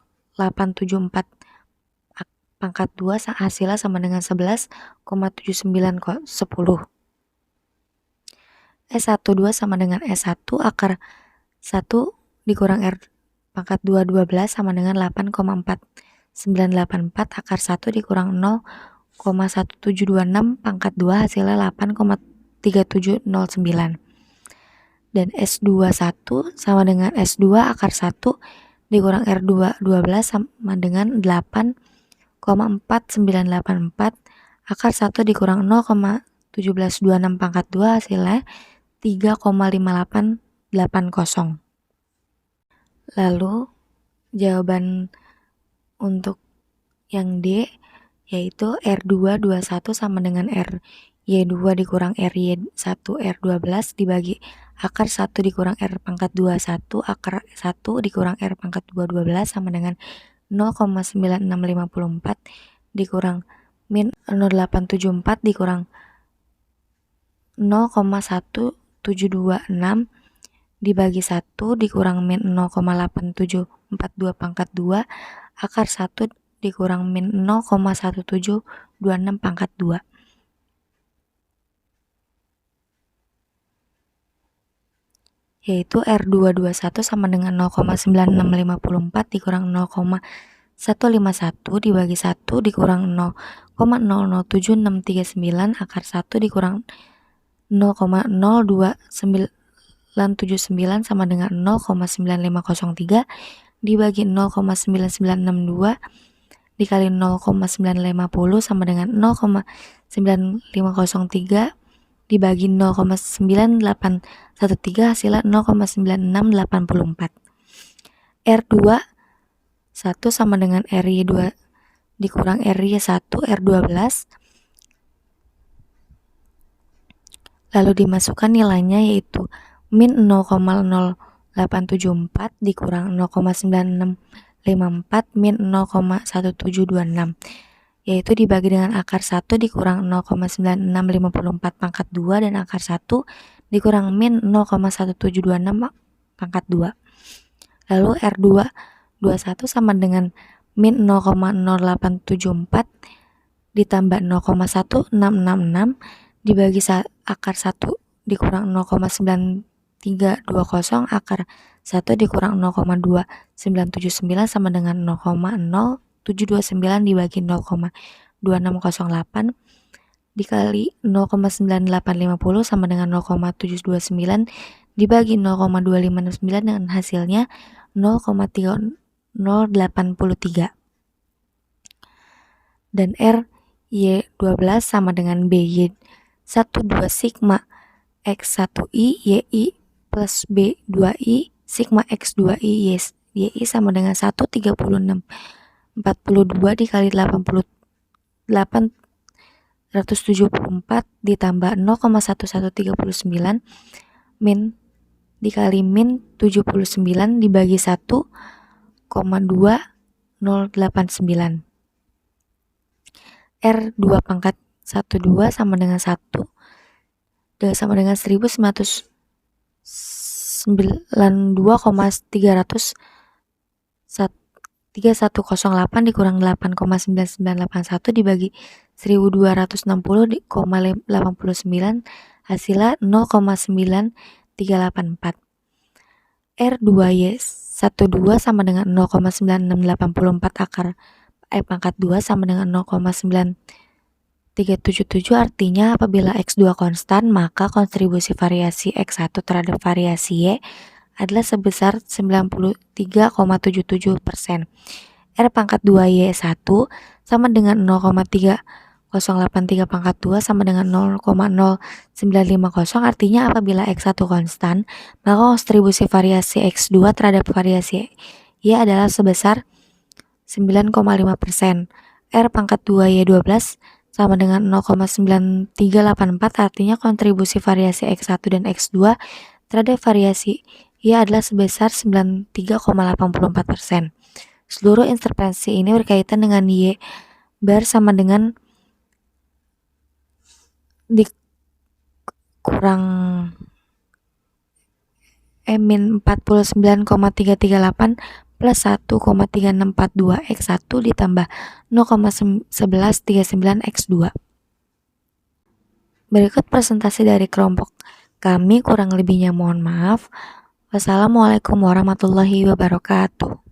pangkat 2 hasilnya sama dengan 11,7910. S12 sama dengan S1 akar 1 dikurang R pangkat 2 12 sama dengan 8,4984 akar 1 dikurang 0,1726 pangkat 2 hasilnya 8,3709. Dan S21 sama dengan S2 akar 1 dikurang R2 12 sama dengan 8,4984 akar 1 dikurang 0,1726 pangkat 2 hasilnya 3,5880. Lalu jawaban untuk yang D yaitu R2 21 sama dengan RY2 dikurang RY1 R12 dibagi akar 1 dikurang R pangkat 2 1 akar 1 dikurang R pangkat 2 12 sama dengan 0,9654 dikurang min 0874 dikurang 0,1726 dibagi 1 dikurang min 0,8742 pangkat 2 akar 1 dikurang min 0,1726 pangkat 2. Yaitu R221 sama dengan 0,9654 dikurang 0,151 dibagi 1 dikurang 0,007639 akar 1 dikurang 0,02979 sama dengan 0,9503 dibagi 0,9962 dikali 0,950 sama dengan 0,9503 dibagi 0,9813 hasilnya 0,9684. R2 1 sama dengan RY2 dikurang RY1 R12 lalu dimasukkan nilainya yaitu min 0,0874 dikurang 0,9654 min 0,1726 yaitu dibagi dengan akar 1 dikurang 0,9654 pangkat 2 dan akar 1 dikurang min 0,1726 pangkat 2. Lalu R2 21 sama dengan min 0,0874 ditambah 0,1666 dibagi akar 1 dikurang 0,9320 akar 1 dikurang 0,2979 sama dengan 0,0729 dibagi 0,2608 dikali 0,9850 sama dengan 0,729 dibagi 0,2569 dengan hasilnya 0,3083. Dan RY12 sama dengan BY12 sigma X1I YI plus B2I sigma X2I YI sama dengan 1,3642 dikali 874 ditambah 0,1139 min dikali min 79 dibagi 1,2089. R2 pangkat 12 sama dengan 1 sama dengan 1992,3108 dikurang 8,9981 dibagi 1260,89 hasilnya 0,9384. R2Y12 sama dengan 0,9684 pangkat 2 sama dengan 0,9377, artinya apabila X2 konstan, maka kontribusi variasi X1 terhadap variasi Y adalah sebesar 93,77%. R pangkat 2Y1 sama dengan 0,3083 pangkat 2 sama dengan 0,0950, artinya apabila X1 konstan, maka kontribusi variasi X2 terhadap variasi Y adalah sebesar 9,5%. R pangkat 2Y12 sama dengan 0,9384, artinya kontribusi variasi X1 dan X2 terhadap variasi Y adalah sebesar 93,84%. Seluruh intervensi ini berkaitan dengan Y bar sama dengan dikurang min 49,338 plus 1,3642 X1 ditambah 0,1139 X2. Berikut presentasi dari kelompok kami, kurang lebihnya mohon maaf. Wassalamualaikum warahmatullahi wabarakatuh.